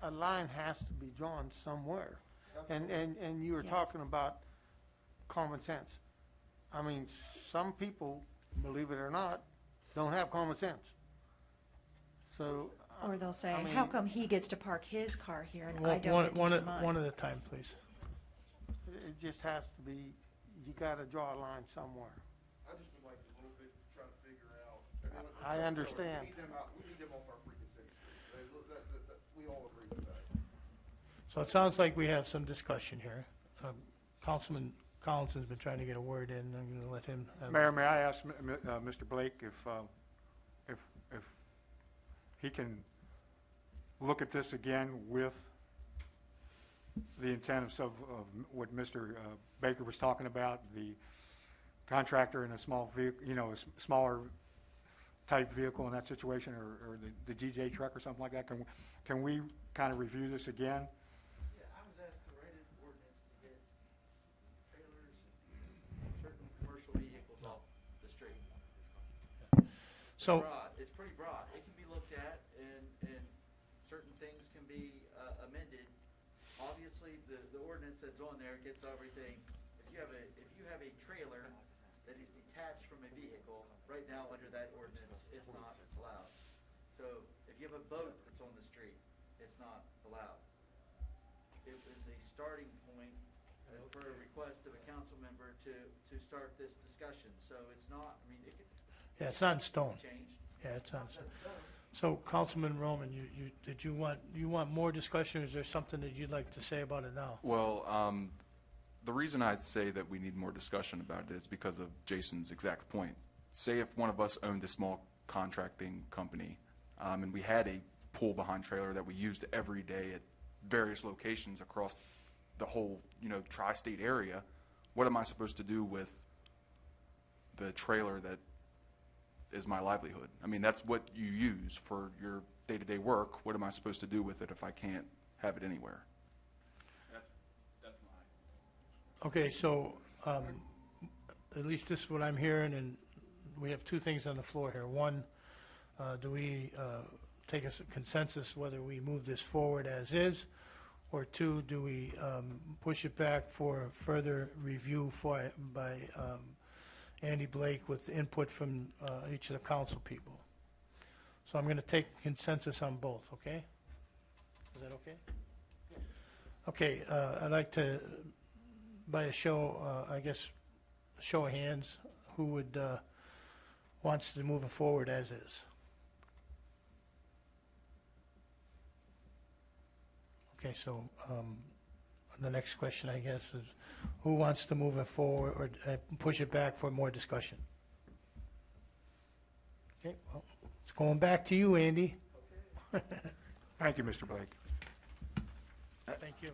A line has to be drawn somewhere. And you were Yes. talking about common sense. I mean, some people, believe it or not, don't have common sense. So. Or they'll say, I mean, how come he gets to park his car here and I One, don't one, get to one do at mine? one at a time, please. It just has to be, you gotta draw a line somewhere. I just would like a little bit to try to figure out. and then let's I go understand. We need them out, we need them off our freaking city streets. We all agree with that. So it sounds like we have some discussion here. Councilman Collinson's been trying to get a word in. I'm going to let him have. Mayor, may I ask Mr. Blake if he can look at this again with the incentives of what Mr. Baker was talking about, the contractor in a small vehicle, you know, a smaller type vehicle in that situation, or the DJ truck or something like that? Can we kind of review this again? Yeah, I was asked to write an ordinance to get trailers and certain commercial vehicles off the street. So, It's pretty broad. It can be looked at, and certain things can be amended. Obviously, the ordinance that's on there gets everything. If you have a trailer that is detached from a vehicle, right now under that ordinance, it's not allowed. So if you have a boat that's on the street, it's not allowed. It was a starting point for a request of a council member to start this discussion. So it's not, I mean, it could yeah, it's not in stone. change. Yeah, it's not in stone. So Councilman Roman, you want more discussion? Is there something that you'd like to say about it now? Well, the reason I'd say that we need more discussion about it is because of Jason's exact point. Say if one of us owned a small contracting company, and we had a pull-behind trailer that we used every day at various locations across the whole, tri-state area, what am I supposed to do with the trailer that is my livelihood? I mean, that's what you use for your day-to-day work. What am I supposed to do with it if I can't have it anywhere? That's mine. Okay, so at least this is what I'm hearing, and we have two things on the floor here. One, do we take a consensus whether we move this forward as is, or two, do we push it back for further review by Andy Blake with input from each of the council people? So I'm going to take consensus on both, okay? Is that okay? Okay, I'd like to, by a show, show of hands, who would, wants to move it forward as is? Okay, so the next question, I guess, is who wants to move it forward or push it back for more discussion? Okay, well, it's going back to you, Andy. Thank you, Mr. Blake. Thank you.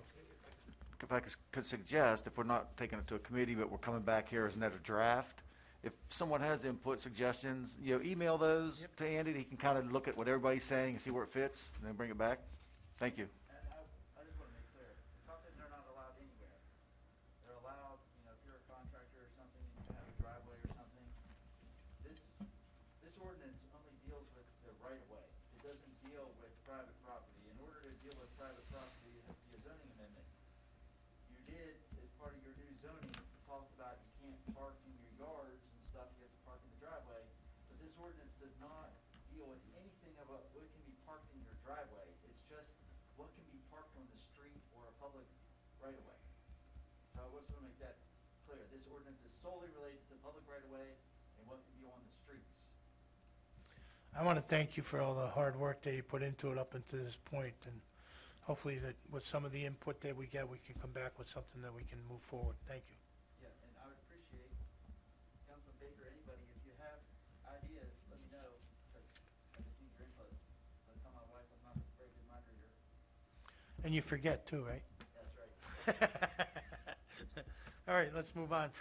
If I could suggest, if we're not taking it to a committee, but we're coming back here as another draft, if someone has input, suggestions, email those to Andy. He can kind of look at what everybody's saying and see where it fits, and then bring it back. Thank you. And I just want to make clear, it's not that they're not allowed anywhere. They're allowed, if you're a contractor or something, and you have a driveway or something. This ordinance only deals with the right of way. It doesn't deal with private property. In order to deal with private property, it has to be a zoning amendment. You did, as part of your new zoning, talk about you can't park in your yards and stuff, you have to park in the driveway. But this ordinance does not deal with anything about what can be parked in your driveway. It's just what can be parked on the street or a public right of way. So I just want to make that clear. This ordinance is solely related to public right of way and what can be on the streets. I want to thank you for all the hard work that you put into it up until this point, and hopefully that with some of the input that we get, we can come back with something that we can move forward. Thank you. Yeah, and I would appreciate, Councilman Baker, anybody, if you have ideas, let me know, because I just need your input. But tell my wife I'm not a very good mind reader. And you forget too, right? That's right. All right, let's move on.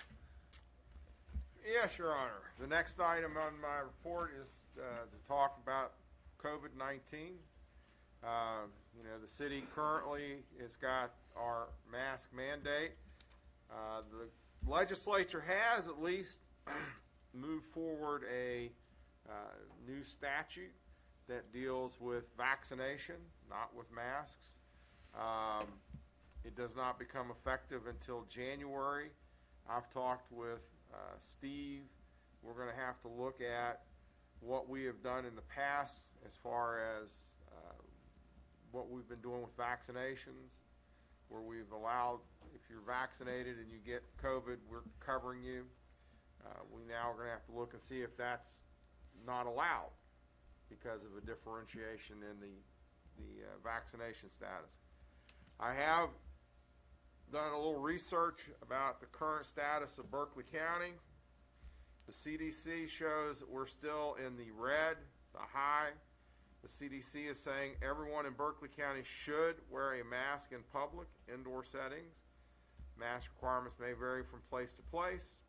Yes, Your Honor. The next item on my report is to talk about COVID-19. The city currently has got our mask mandate. The legislature has at least moved forward a new statute that deals with vaccination, not with masks. It does not become effective until January. I've talked with Steve. We're going to have to look at what we have done in the past as far as what we've been doing with vaccinations, where we've allowed, if you're vaccinated and you get COVID, we're covering you. We now are going to have to look and see if that's not allowed because of a differentiation in the vaccination status. I have done a little research about the current status of Berkeley County. The CDC shows that we're still in the red, the high. The CDC is saying everyone in Berkeley County should wear a mask in public, indoor settings. Mask requirements may vary from place to place.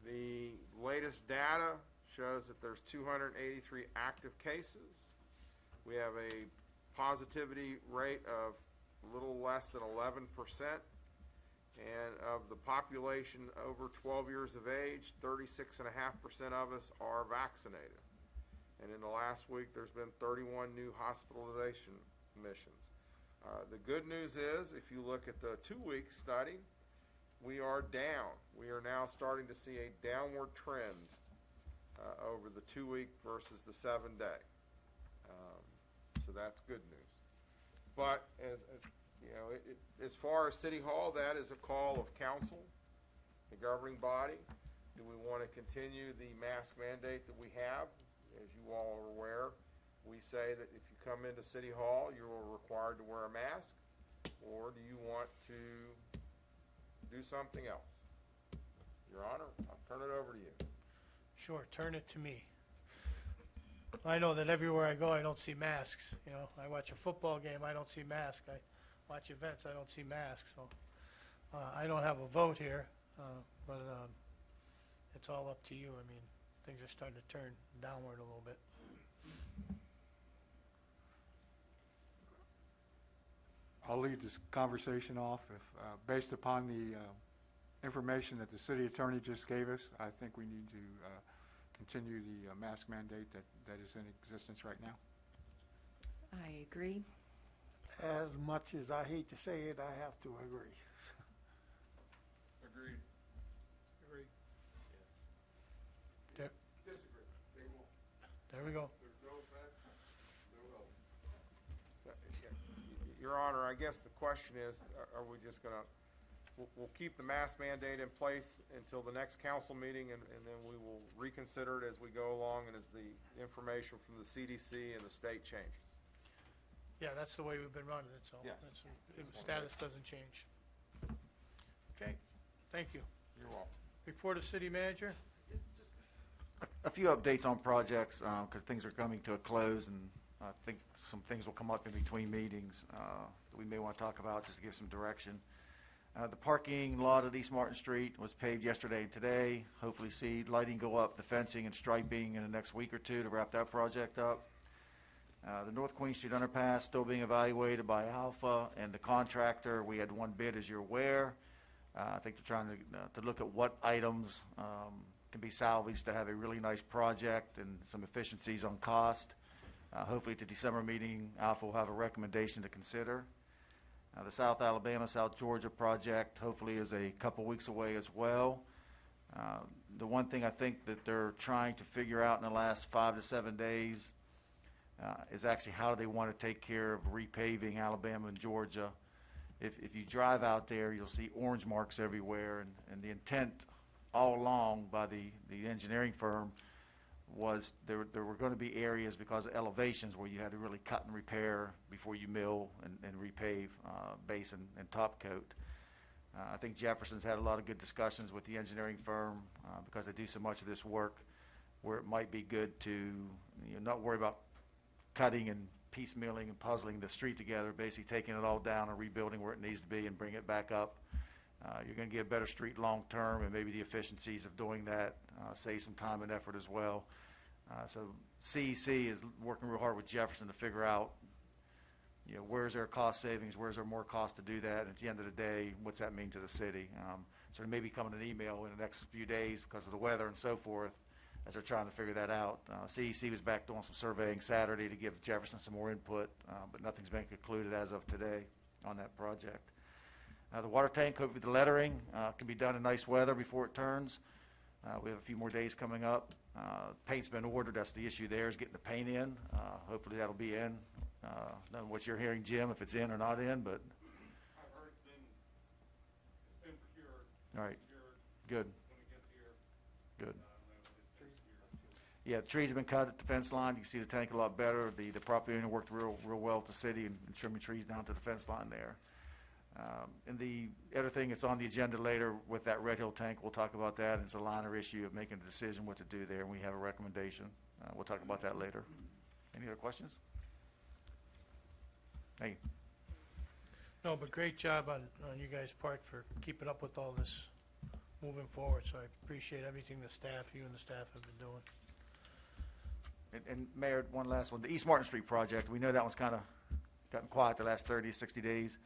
The latest data shows that there's 283 active cases. We have a positivity rate of a little less than 11%. And of the population over 12 years of age, 36.5% of us are vaccinated. And in the last week, there's been 31 new hospitalization admissions. The good news is, if you look at the 2-week study, we are down. We are now starting to see a downward trend over the 2-week versus the 7-day. So that's good news. But as far as City Hall, that is a call of council, the governing body. Do we want to continue the mask mandate that we have? As you all are aware, we say that if you come into City Hall, you're required to wear a mask, or do you want to do something else? Your Honor, I'll turn it over to you. Sure, turn it to me. I know that everywhere I go, I don't see masks. I watch a football game, I don't see masks. I watch events, I don't see masks. So I don't have a vote here, but it's all up to you. I mean, things are starting to turn downward a little bit. I'll lead this conversation off. If, based upon the information that the city attorney just gave us, I think we need to continue the mask mandate that is in existence right now. I agree. As much as I hate to say it, I have to agree. Agreed. Agreed. There, Disagree. They won't. there we go. There's no effect, no help. Your Honor, I guess the question is, are we just going to, we'll keep the mask mandate in place until the next council meeting, and then we will reconsider it as we go along and as the information from the CDC and the state changes. Yeah, that's the way we've been running it, so Yes. the status doesn't change. Okay, thank you. You're welcome. Report of city manager? A few updates on projects, because things are coming to a close, and I think some things will come up in between meetings that we may want to talk about just to give some direction. The parking lot at East Martin Street was paved yesterday and today. Hopefully see lighting go up, the fencing and striping in the next week or two to wrap that project up. The North Queen Street underpass still being evaluated by Alpha and the contractor. We had one bid, as you're aware. I think they're trying to look at what items can be salvaged to have a really nice project and some efficiencies on cost. Hopefully at the December meeting, Alpha will have a recommendation to consider. The South Alabama, South Georgia project hopefully is a couple weeks away as well. The one thing I think that they're trying to figure out in the last 5 to 7 days is actually how do they want to take care of repaving Alabama and Georgia. if you drive out there, you'll see orange marks everywhere, and the intent all along by the engineering firm was there were going to be areas because of elevations where you had to really cut and repair before you mill and repave base and top coat. I think Jefferson's had a lot of good discussions with the engineering firm because they do so much of this work where it might be good to not worry about cutting and piecemealing and puzzling the street together, basically taking it all down and rebuilding where it needs to be and bring it back up. You're going to get a better street long term, and maybe the efficiencies of doing that save some time and effort as well. So CEC is working real hard with Jefferson to figure out, where's there cost savings, where's there more cost to do that, and at the end of the day, what's that mean to the city? So there may be coming an email in the next few days because of the weather and so forth as they're trying to figure that out. CEC was back doing some surveying Saturday to give Jefferson some more input, but nothing's been concluded as of today on that project. The water tank, hopefully the lettering can be done in nice weather before it turns. We have a few more days coming up. Paint's been ordered. That's the issue there, is getting the paint in. Hopefully that'll be in. I don't know what you're hearing, Jim, if it's in or not in, but. I've heard it's been procured. All right. Good. When it gets here. Good. Yeah, the trees have been cut at the fence line. You can see the tank a lot better. The property owner worked real well with the city and trimming trees down to the fence line there. And the other thing that's on the agenda later with that Red Hill tank, we'll talk about that. It's a liner issue of making a decision what to do there, and we have a recommendation. We'll talk about that later. Any other questions? Thank you. No, but great job on you guys' part for keeping up with all this moving forward. So I appreciate everything you and the staff have been doing. And Mayor, one last one. The East Martin Street project, we know that one's kind of gotten quiet the last 30, 60 days.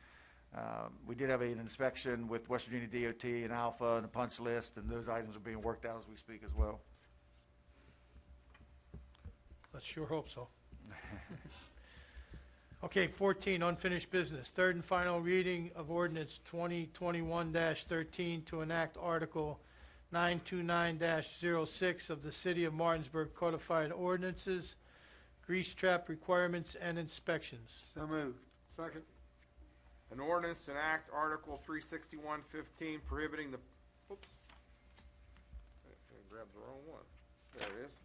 We did have an inspection with West Virginia DOT and Alpha and a punch list, and those items are being worked out as we speak as well. Let's sure hope so. Okay, 14, unfinished business. Third and final reading of ordinance 2021-13 to enact Article 929-06 of the City of Martinsburg Codified Ordinances, grease trap requirements and inspections. So moved. Second. An ordinance to enact Article 361-15 prohibiting the, oops, I grabbed the wrong one. There it is.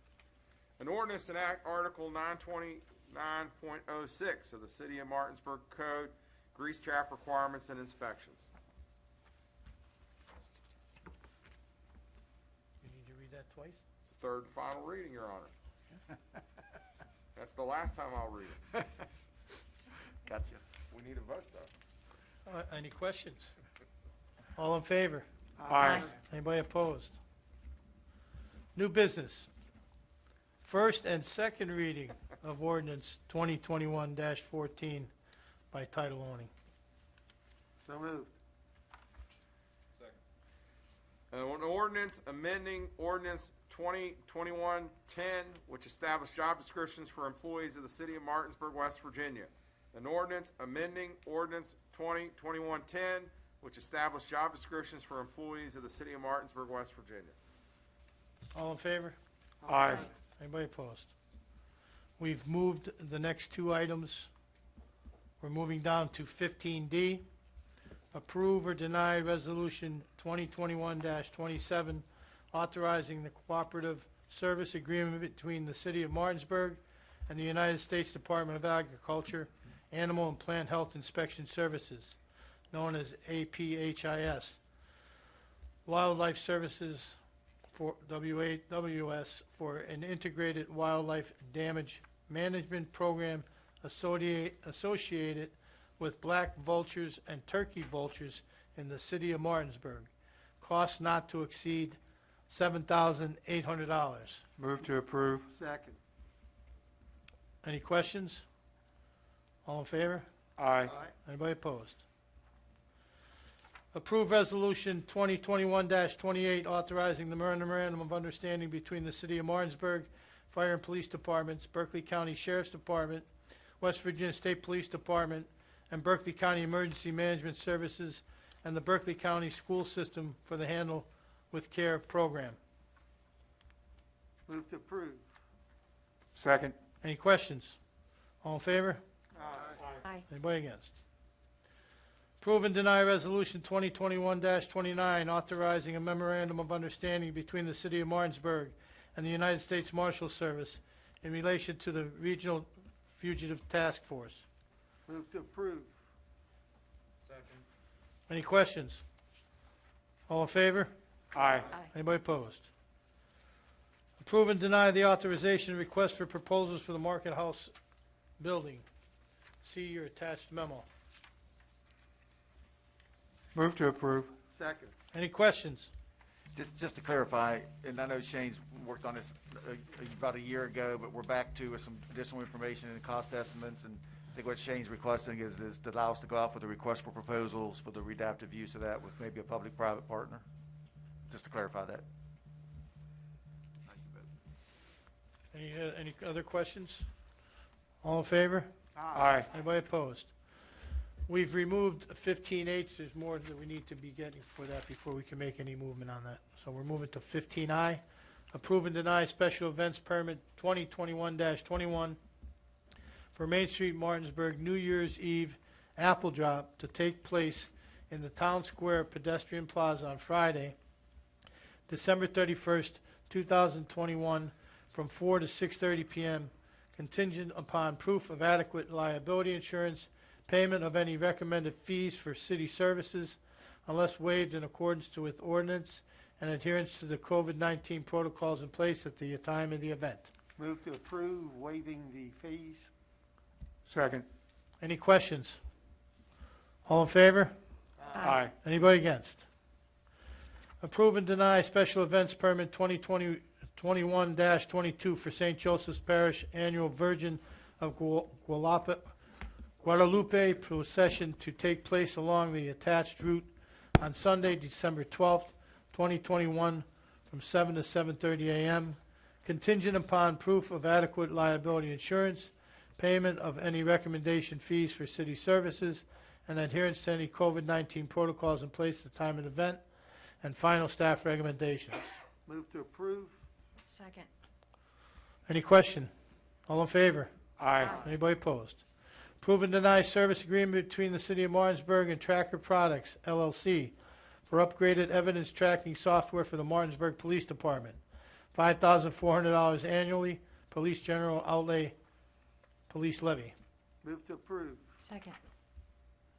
An ordinance to enact Article 929.06 of the City of Martinsburg Code, grease trap requirements and inspections. You need to read that twice? It's the third and final reading, Your Honor. That's the last time I'll read it. Gotcha. We need a vote, though. Any questions? All in favor? Aye. Anybody opposed? New business. First and second reading of ordinance 2021-14 by title only. So moved. An ordinance amending ordinance 2021-10, which established job descriptions for employees of the City of Martinsburg, West Virginia. An ordinance amending ordinance 2021-10, which established job descriptions for employees of the City of Martinsburg, West Virginia. All in favor? Aye. Anybody opposed? We've moved the next two items. We're moving down to 15D. Approve or deny resolution 2021-27 authorizing the cooperative service agreement between the City of Martinsburg and the United States Department of Agriculture Animal and Plant Health Inspection Services, known as APHIS. Wildlife Services for WAWS for an integrated wildlife damage management program associated with black vultures and turkey vultures in the City of Martinsburg. Cost not to exceed $7,800. Move to approve. Second. Any questions? All in favor? Aye. Anybody opposed? Approve Resolution 2021-28 authorizing the memorandum of understanding between the City of Martinsburg Fire and Police Departments, Berkeley County Sheriff's Department, West Virginia State Police Department, and Berkeley County Emergency Management Services, and the Berkeley County School System for the Handle with Care program. Move to approve. Second. Any questions? All in favor? Aye. Aye. Anybody against? Approve and deny Resolution 2021-29, authorizing a memorandum of understanding between the City of Martinsburg and the United States Marshal Service in relation to the Regional Fugitive Task Force. Move to approve. Any questions? All in favor? Aye. Anybody opposed? Approve and deny the authorization request for proposals for the Market House building. See your attached memo. Move to approve. Second. Any questions? Just to clarify, and I know Shane's worked on this about a year ago, but we're back to with some additional information and cost estimates, and I think what Shane's requesting is to allow us to go out with a request for proposals for the redactive use of that with maybe a public-private partner, just to clarify that. Any other questions? All in favor? Aye. Anybody opposed? We've removed 15H. There's more that we need to be getting for that before we can make any movement on that. So we're moving to 15I. Approve and deny special events permit 2021-21 for Main Street, Martinsburg, New Year's Eve apple drop to take place in the Town Square Pedestrian Plaza on Friday, December 31st, 2021, from 4 to 6:30 p.m., contingent upon proof of adequate liability insurance, payment of any recommended fees for city services unless waived in accordance with ordinance, and adherence to the COVID-19 protocols in place at the time of the event. Move to approve, waiving the fees. Second. Any questions? All in favor? Aye. Anybody against? Approve and deny special events permit 2021-22 for St. Joseph's Parish Annual Virgin of Guadalupe procession to take place along the attached route on Sunday, December 12th, 2021, from 7 to 7:30 a.m., contingent upon proof of adequate liability insurance, payment of any recommendation fees for city services, and adherence to any COVID-19 protocols in place at the time of the event, and final staff recommendations. Move to approve. Second. Any question? All in favor? Aye. Anybody opposed? Approve and deny service agreement between the City of Martinsburg and Tracker Products, LLC, for upgraded evidence tracking software for the Martinsburg Police Department. $5,400 annually, police general outlay, police levy. Move to approve. Second.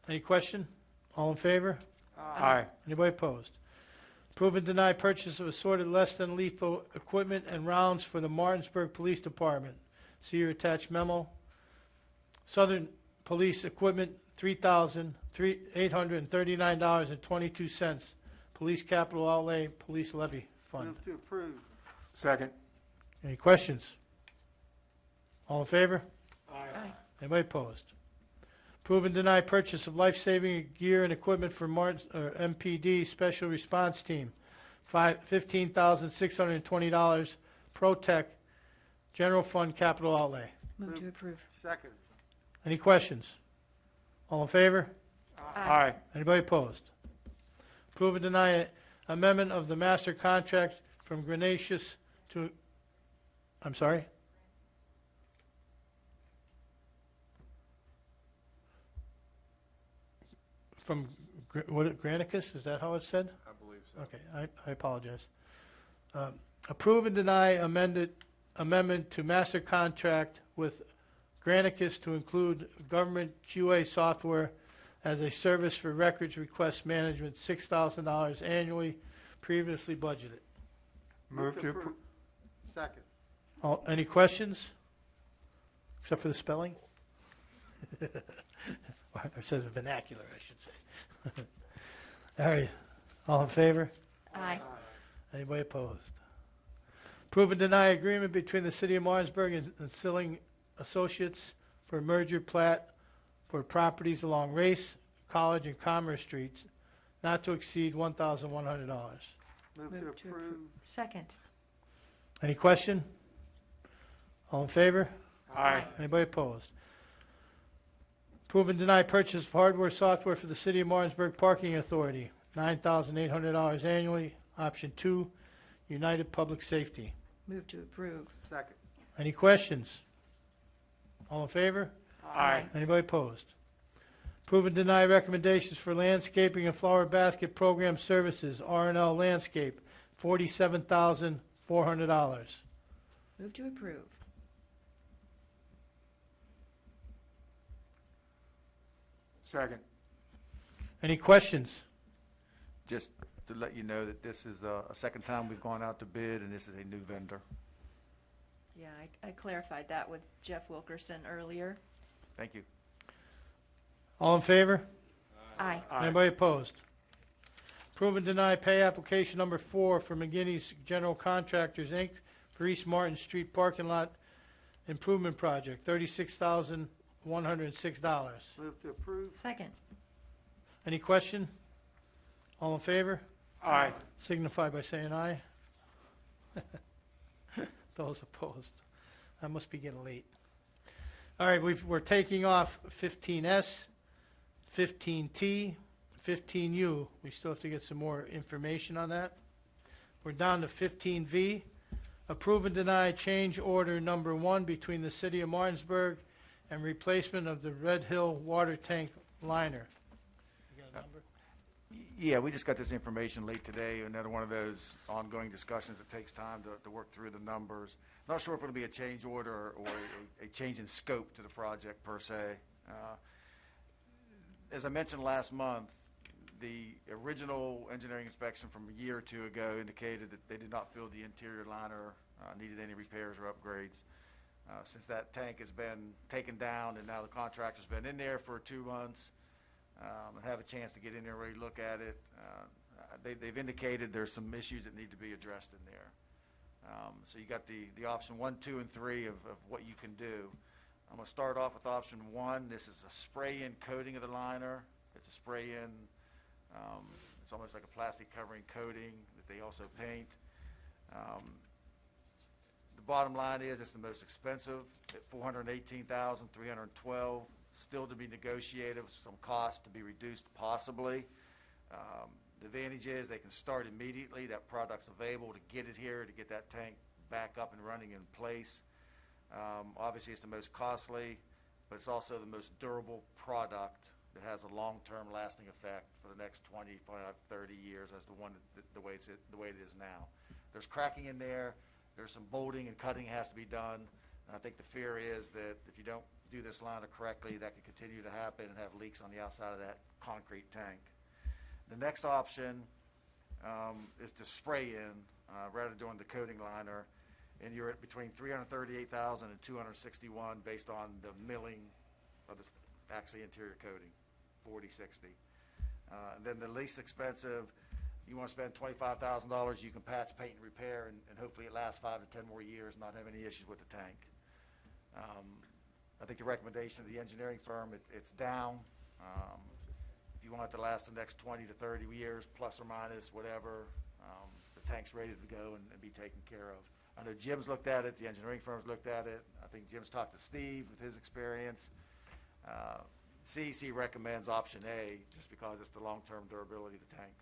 Any question? All in favor? Aye. Anybody opposed? Approve and deny purchase of assorted less than lethal equipment and rounds for the Martinsburg Police Department. See your attached memo. Southern Police Equipment, $3,839.22. Police capital outlay, police levy fund. Move to approve. Second. Any questions? All in favor? Aye. Anybody opposed? Approve and deny purchase of life-saving gear and equipment for MPD Special Response Team, $15,620, ProTech, General Fund Capital Outlay. Move to approve. Second. Any questions? All in favor? Aye. Anybody opposed? Approve and deny amendment of the master contract from Grenacious to, I'm sorry? From, Granicus, is that how it's said? I believe so. Okay, I apologize. Approve and deny amendment to master contract with Granicus to include government QA software as a service for records request management, $6,000 annually, previously budgeted. Move to approve. Second. Any questions? Except for the spelling? Or it says vernacular, I should say. All right, all in favor? Aye. Anybody opposed? Approve and deny agreement between the City of Martinsburg and Silling Associates for merger plat for properties along Race, College, and Commerce Streets, not to exceed $1,100. Move to Move to approve. Second. Any question? All in favor? Aye. Anybody opposed? Approve and deny purchase of hardware software for the City of Martinsburg Parking Authority, $9,800 annually. Option 2, United Public Safety. Move to approve. Second. Any questions? All in favor? Aye. Anybody opposed? Approve and deny recommendations for landscaping and flower basket program services, R&L Landscape, $47,400. Move to approve. Second. Any questions? Just to let you know that this is a second time we've gone out to bid, and this is a new vendor. Yeah, I clarified that with Jeff Wilkerson earlier. Thank you. All in favor? Aye. Anybody opposed? Approve and deny pay application number 4 for McGinney's General Contractors, Inc. for East Martin Street Parking Lot Improvement Project, $36,106. Move to approve. Second. Any question? All in favor? Aye. Signify by saying aye. Those opposed. I must be getting late. All right, we're taking off 15S, 15T, 15U. We still have to get some more information on that. We're down to 15V. Approve and deny change order number 1 between the City of Martinsburg and replacement of the Red Hill water tank liner. You got a number? Yeah, we just got this information late today, another one of those ongoing discussions that takes time to work through the numbers. Not sure if it'll be a change order or a change in scope to the project per se. As I mentioned last month, the original engineering inspection from a year or two ago indicated that they did not feel the interior liner needed any repairs or upgrades. Since that tank has been taken down and now the contractor's been in there for 2 months, and have a chance to get in there and really look at it. They've indicated there's some issues that need to be addressed in there. So you got the option 1, 2, and 3 of what you can do. I'm going to start off with option 1. This is a spray-in coating of the liner. It's a spray-in, it's almost like a plastic covering coating that they also paint. The bottom line is it's the most expensive at $418,312. Still to be negotiated, with some cost to be reduced possibly. The advantage is they can start immediately. That product's available to get it here, to get that tank back up and running in place. Obviously, it's the most costly, but it's also the most durable product that has a long-term lasting effect for the next 25, 30 years as the way it is now. There's cracking in there. There's some bolting and cutting has to be done. And I think the fear is that if you don't do this liner correctly, that could continue to happen and have leaks on the outside of that concrete tank. The next option is to spray in rather than doing the coating liner, and you're at between $338,000 and $261 based on the milling of the actually interior coating, $40-60. And then the least expensive, you want to spend $25,000, you can patch, paint, and repair, and hopefully it lasts 5 to 10 more years and not have any issues with the tank. I think the recommendation of the engineering firm, it's down. If you want it to last the next 20 to 30 years, plus or minus, whatever, the tank's ready to go and be taken care of. I know Jim's looked at it, the engineering firm's looked at it. I think Jim's talked to Steve with his experience. CEC recommends option A just because it's the long-term durability of the tank.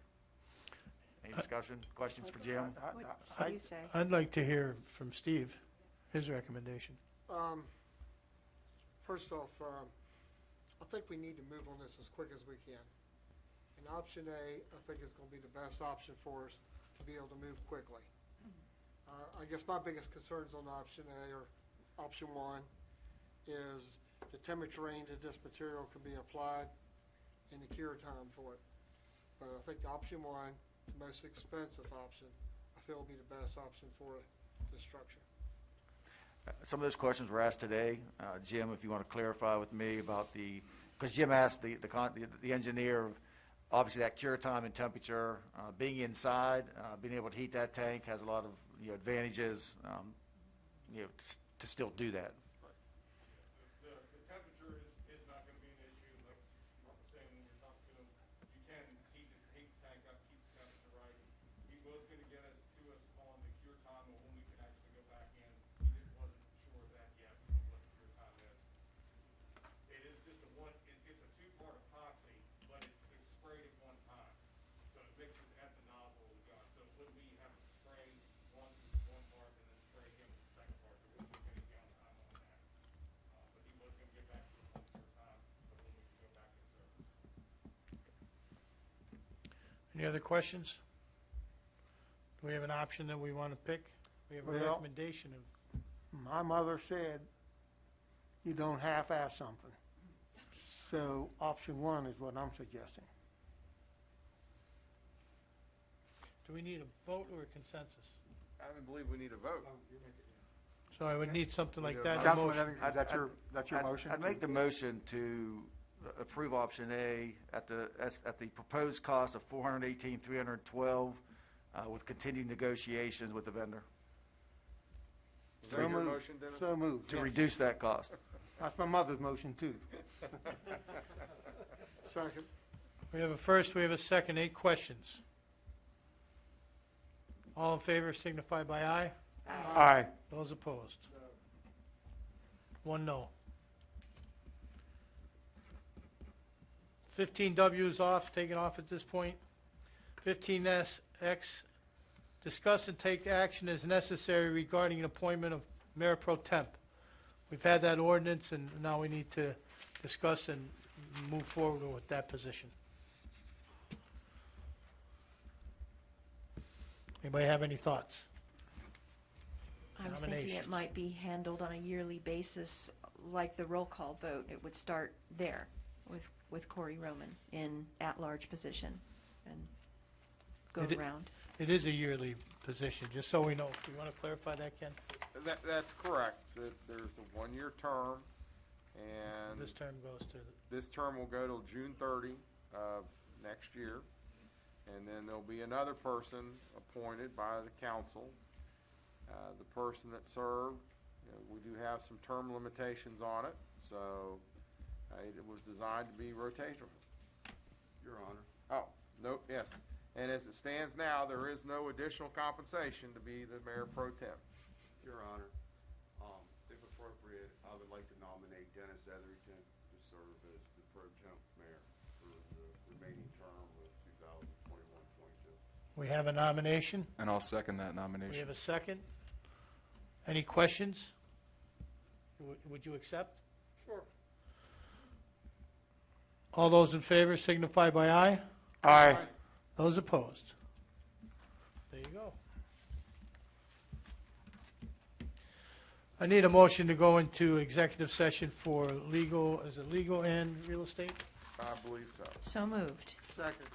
Any discussion, questions for Jim? What do you say? I'd like to hear from Steve, his recommendation. First off, I think we need to move on this as quick as we can. And option A, I think is going to be the best option for us to be able to move quickly. I guess my biggest concerns on option A or option 1 is the temperature range that this material can be applied and the cure time for it. But I think option 1, the most expensive option, I feel will be the best option for the structure. Some of those questions were asked today. Jim, if you want to clarify with me about because Jim asked the engineer, obviously that cure time and temperature, being inside, being able to heat that tank has a lot of advantages, to still do that. The temperature is not going to be an issue. Like Mark was saying when you're talking to him, you can heat the tank up, keep the temperature right. He was going to get us on the cure time of when we can actually go back in. He just wasn't sure of that yet, what the cure time is. It is just it's a 2-part epoxy, but it's sprayed at one time. So it mixes at the nozzle of the gun. So it wouldn't be having to spray one part and then spray again with the second part. There wouldn't be any downtime on that. Any other questions? Do we have an option that we want to pick? We have a Well- recommendation of, My mother said, you don't half-ass something. So option one is what I'm suggesting. do we need a vote or a consensus? I don't believe we need a vote. So I would need something like that in a Councilman, motion. Evans, that's your motion? I'd make the motion to approve option A at the proposed cost of $418,312 with continued negotiations with the vendor Is that your moved. motion, Dennis? So moved. to yes. reduce that cost. That's my mother's motion, too. Second. We have a first, we have a second, 8 questions. All in favor signify by aye. Aye. Those opposed? 1 no. 15W is off, taken off at this point. 15SX, discuss and take action as necessary regarding an appointment of Mayor Pro Temp. We've had that ordinance, and now we need to discuss and move forward with that position. Anybody have any thoughts? I was thinking it Nominations. might be handled on a yearly basis, like the roll call vote. It would start there with Corey Roman in at-large position and go It i- around. It is a yearly position, just so we know. Do you want to clarify that, Ken? That's correct. That there's a 1-year term, and This term goes to, this term will go till June 30 of next year. And then there'll be another person appointed by the council. The person that served, we do have some term limitations on it, so it was designed to be rotational. Your Honor. Oh, no, yes. And as it stands now, there is no additional compensation to be the mayor pro tem. Your Honor, if appropriate, I would like to nominate Dennis Etherington to serve as the pro temp mayor for the remaining term of 2021-22. we have a nomination. And I'll second that We nomination. have a second. Any questions? Would you accept? Sure. All those in favor signify by aye. Aye. Those opposed? There you go. I need a motion to go into executive session for legal, is it legal and real estate? I believe so. So moved. Second.